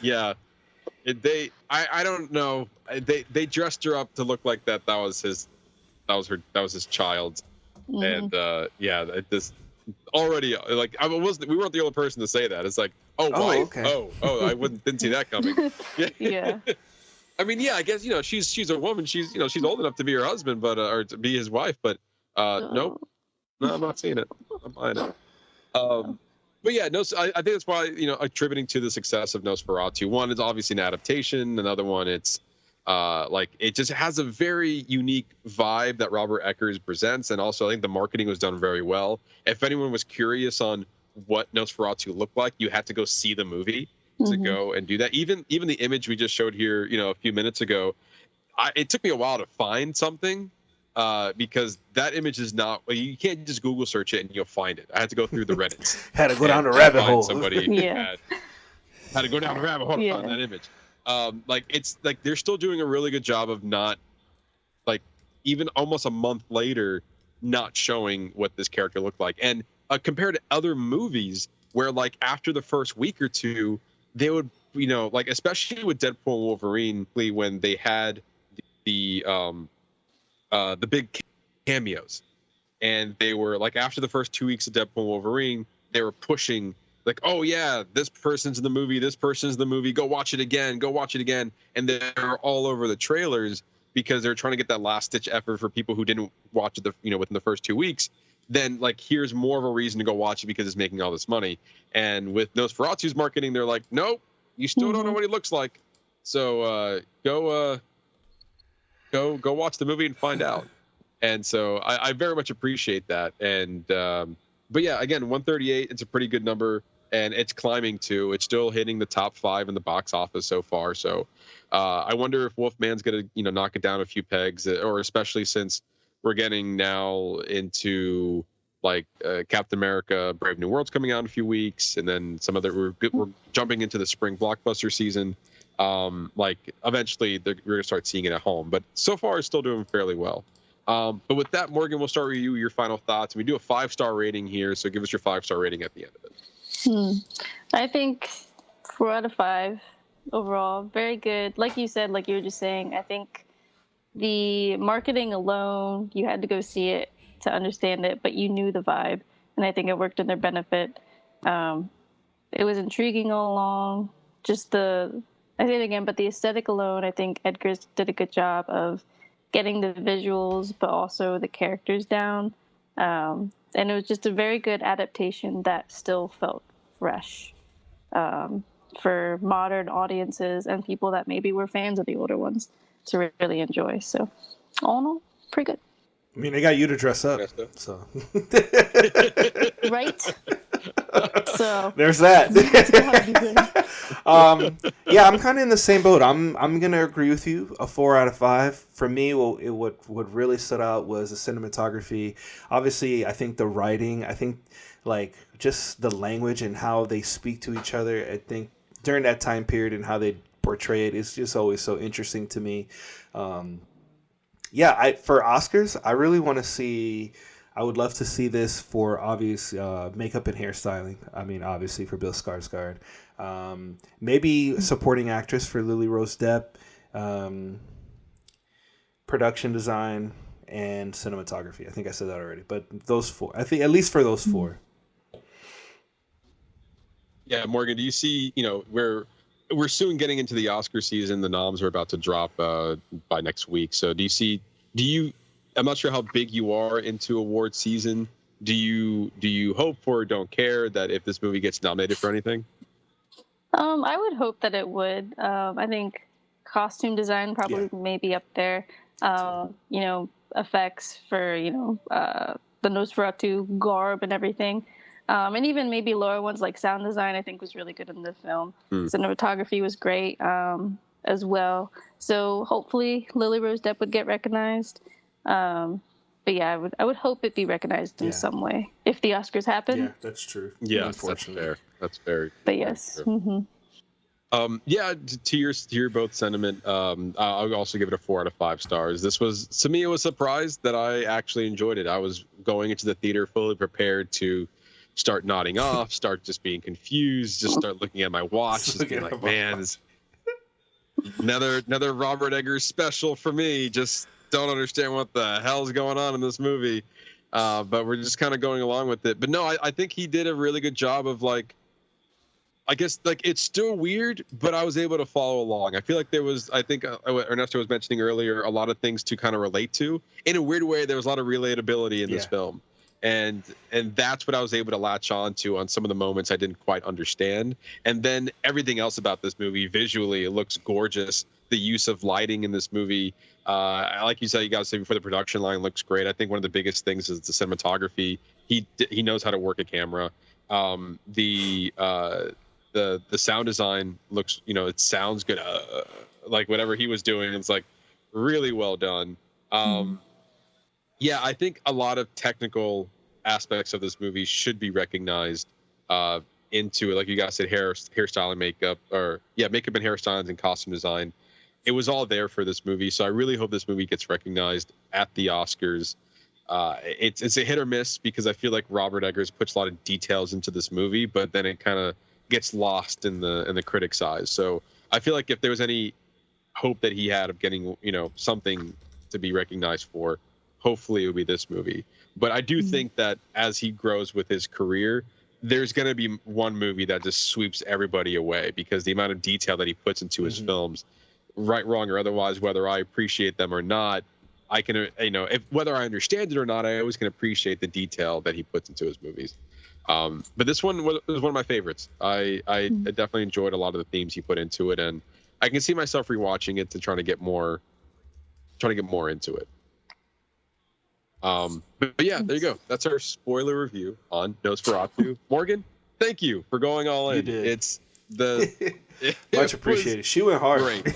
don't know. They dressed her up to look like that. That was his child, and this already we weren't the only person to say that. It's like, wife. Okay. I didn't see that coming. Yeah. I mean, I guess she's a woman. She's she's old enough to be her husband, but or to be his wife. But nope, no, I'm not seeing it. I'm buying it. But yeah, no, I think that's why, attributing to the success of Nosferatu. One is obviously an adaptation. Another one, it's it just has a very unique vibe that Robert Eggers presents, and also I think the marketing was done very well. If anyone was curious on what Nosferatu looked like, you had to go see the movie to go and do that. Even the image we just showed here, a few minutes ago, it took me a while to find something. Because that image is not, you can't just Google search it and you'll find it. I had to go through the Reddits. Had to go down the rabbit hole. Somebody had to go down the rabbit hole to find that image. It's like they're still doing a really good job of not, even almost a month later, not showing what this character looked like. And compared to other movies where after the first week or two, they would, especially with Deadpool and Wolverine, when they had the big cameos, and they were after the first 2 weeks of Deadpool and Wolverine, they were pushing oh yeah, this person's in the movie, go watch it again, and they're all over the trailers because they're trying to get that last ditch effort for people who didn't watch it within the first 2 weeks. Then here's more of a reason to go watch it because it's making all this money. And with Nosferatu's marketing, they're like, nope, you still don't know what he looks like, so go watch the movie and find out. And so I very much appreciate that. And but yeah, again, 138, it's a pretty good number, and it's climbing too. It's still hitting the top 5 in the box office so far. So I wonder if Wolfman's gonna knock it down a few pegs, or especially since we're getting now into Captain America Brave New World's coming out in a few weeks, and then some other we're jumping into the spring blockbuster season. Eventually we're gonna start seeing it at home, but so far it's still doing fairly well. But with that, Morgan, we'll start with you, your final thoughts. We do a 5-star rating here, so give us your 5-star rating at the end of it. I think 4 out of 5 overall. Very good. Like you said, like you were just saying, I think the marketing alone, you had to go see it to understand it, but you knew the vibe, and I think it worked in their benefit. It was intriguing all along. I say it again, but the aesthetic alone, I think Eggers did a good job of getting the visuals, but also the characters down. And it was just a very good adaptation that still felt fresh for modern audiences and people that maybe were fans of the older ones to really enjoy. So all in all, pretty good. I mean, they got you to dress up, so. Right? So there's that. Yeah, I'm kind of in the same boat. I'm gonna agree with you. A 4 out of 5 for me. What really stood out was the cinematography. Obviously, I think the writing. I think just the language and how they speak to each other. I think during that time period and how they portray it is just always so interesting to me. Yeah, for Oscars, I really want to see. I would love to see this for obvious makeup and hairstyling. I mean, obviously for Bill Skarsgård. Maybe supporting actress for Lily Rose Depp. Production design and cinematography. I think I said that already, but those 4. I think at least for those 4. Yeah, Morgan, do you see? We're soon getting into the Oscar season. The noms are about to drop by next week. So I'm not sure how big you are into award season. Do you hope for or don't care that if this movie gets nominated for anything? I would hope that it would. I think costume design probably may be up there. Effects for, the Nosferatu garb and everything. And even maybe lower ones like sound design, I think was really good in the film. Cinematography was great as well. So hopefully Lily Rose Depp would get recognized. But yeah, I would hope it be recognized in some way if the Oscars happen. Yeah, that's true. Yeah, that's fair. That's very. But yes. Yeah, to your both sentiment, I'll also give it a 4 out of 5 stars. This was, to me, it was a surprise that I actually enjoyed it. I was going into the theater fully prepared to start nodding off, start just being confused, just start looking at my watch, just being like, man, another Robert Eggers special for me. Just don't understand what the hell's going on in this movie. But we're just kind of going along with it. But no, I think he did a really good job of I guess it's still weird, but I was able to follow along. I feel like there was, I think Ernesto was mentioning earlier, a lot of things to kind of relate to. In a weird way, there was a lot of relatability in this film. and that's what I was able to latch on to on some of the moments I didn't quite understand. And then everything else about this movie, visually, it looks gorgeous. The use of lighting in this movie, like you said, you guys said before, the production line looks great. I think one of the biggest things is the cinematography. He knows how to work a camera. The sound design looks, it sounds good. Like whatever he was doing, it's like really well done. Yeah, I think a lot of technical aspects of this movie should be recognized into it. Like you guys said, hairstyle and makeup, makeup and hairstyles and costume design. It was all there for this movie, so I really hope this movie gets recognized at the Oscars. It's a hit or miss because I feel like Robert Eggers puts a lot of details into this movie, but then it kind of gets lost in the critics' eyes. So I feel like if there was any hope that he had of getting something to be recognized for, hopefully it would be this movie. But I do think that as he grows with his career, there's going to be one movie that just sweeps everybody away because the amount of detail that he puts into his films, right, wrong, or otherwise, whether I appreciate them or not, I can, whether I understand it or not, I always can appreciate the detail that he puts into his movies. But this one was one of my favorites. I definitely enjoyed a lot of the themes he put into it, and I can see myself rewatching it to try to get more into it. But yeah, there you go. That's our spoiler review on Nosferatu. Morgan, thank you for going all in. You did. It's much appreciated. She went hard. Great.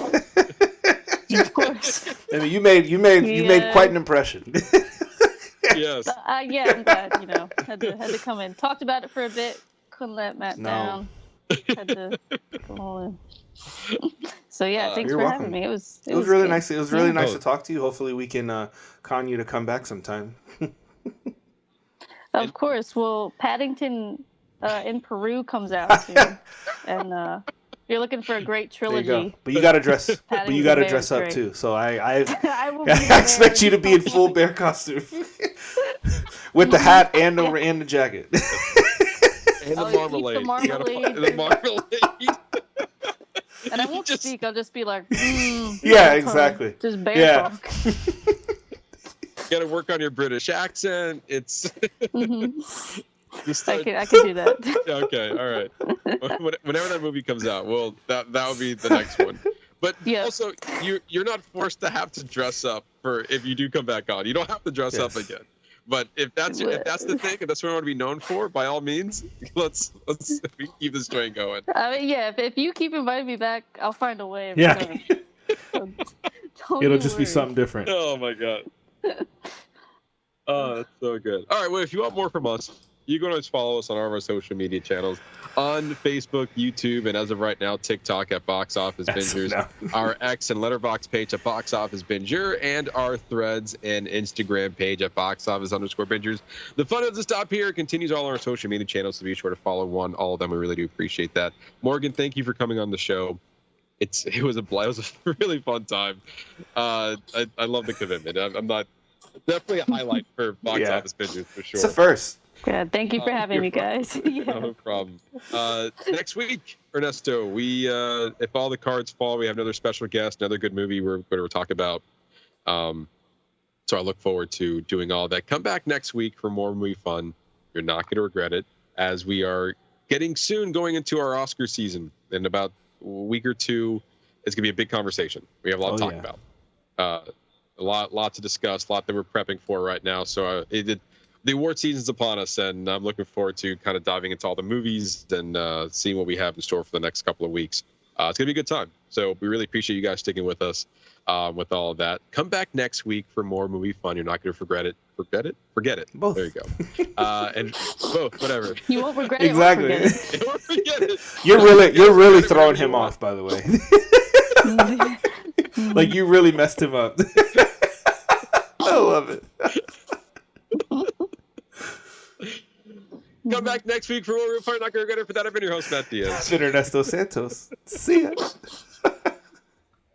Of course. I mean, you made quite an impression. Yes. Yeah, I'm glad. Had to come in. Talked about it for a bit. Couldn't let Matt down. Had to come all in. So yeah, thanks for having me. It was really good. nice. It was really nice to talk to you. Hopefully, we can con you to come back sometime. Of course. Well, Paddington in Peru comes out soon, and you're looking for a great trilogy. There you go. But you got to dress. But you got to dress up too. So I expect you to be in full bear costume with the hat and the jacket. And the marmalade. The marmalade. And I won't speak. I'll just be like, yeah, exactly. Just bear talk. Got to work on your British accent. It's. I can do that. Okay, all right. Whenever that movie comes out, well, that would be the next one. But also, you're not forced to have to dress up for if you do come back on. You don't have to dress up again. But if that's the thing, if that's what I want to be known for, by all means, let's keep this train going. I mean, yeah. If you keep inviting me back, I'll find a way. Yeah. It'll just be worried. something different. Oh my god. Oh, that's so good. All right. Well, if you want more from us, you can always follow us on all of our social media channels on Facebook, YouTube, and as of right now, TikTok at Box Office Bingers, our X and Letterboxd page at Box Office Binger, and our Threads and Instagram page at Box Office_Bingers. The fun doesn't stop here. It continues all on our social media channels, so be sure to follow all of them. We really do appreciate that. Morgan, thank you for coming on the show. It was a really fun time. I love the commitment. I'm not definitely a highlight for Box Office Bingers for sure. It's a first. Yeah, thank you for having me, guys. No problem. Next week, Ernesto, we if all the cards fall, we have another special guest, another good movie we're going to talk about. So I look forward to doing all that. Come back next week for more movie fun. You're not going to regret it, as we are going into our Oscar season. In about a week or two, it's going to be a big conversation. We have a lot to talk about. A lot to discuss, a lot that we're prepping for right now. So the award season's upon us, and I'm looking forward to kind of diving into all the movies and seeing what we have in store for the next couple of weeks. It's going to be a good time. So we really appreciate you guys sticking with us with all of that. Come back next week for more movie fun. You're not going to regret it. Forget it. Both. There you go. And both, whatever. You won't regret exactly. it. Exactly. You won't forget it. You're really throwing him off, by the way. Like you really messed him up. I love it. Come back next week for more Roof Not Gonna Regret It. For that, I've been your host, Matt Diaz. Ernesto Santos. See ya.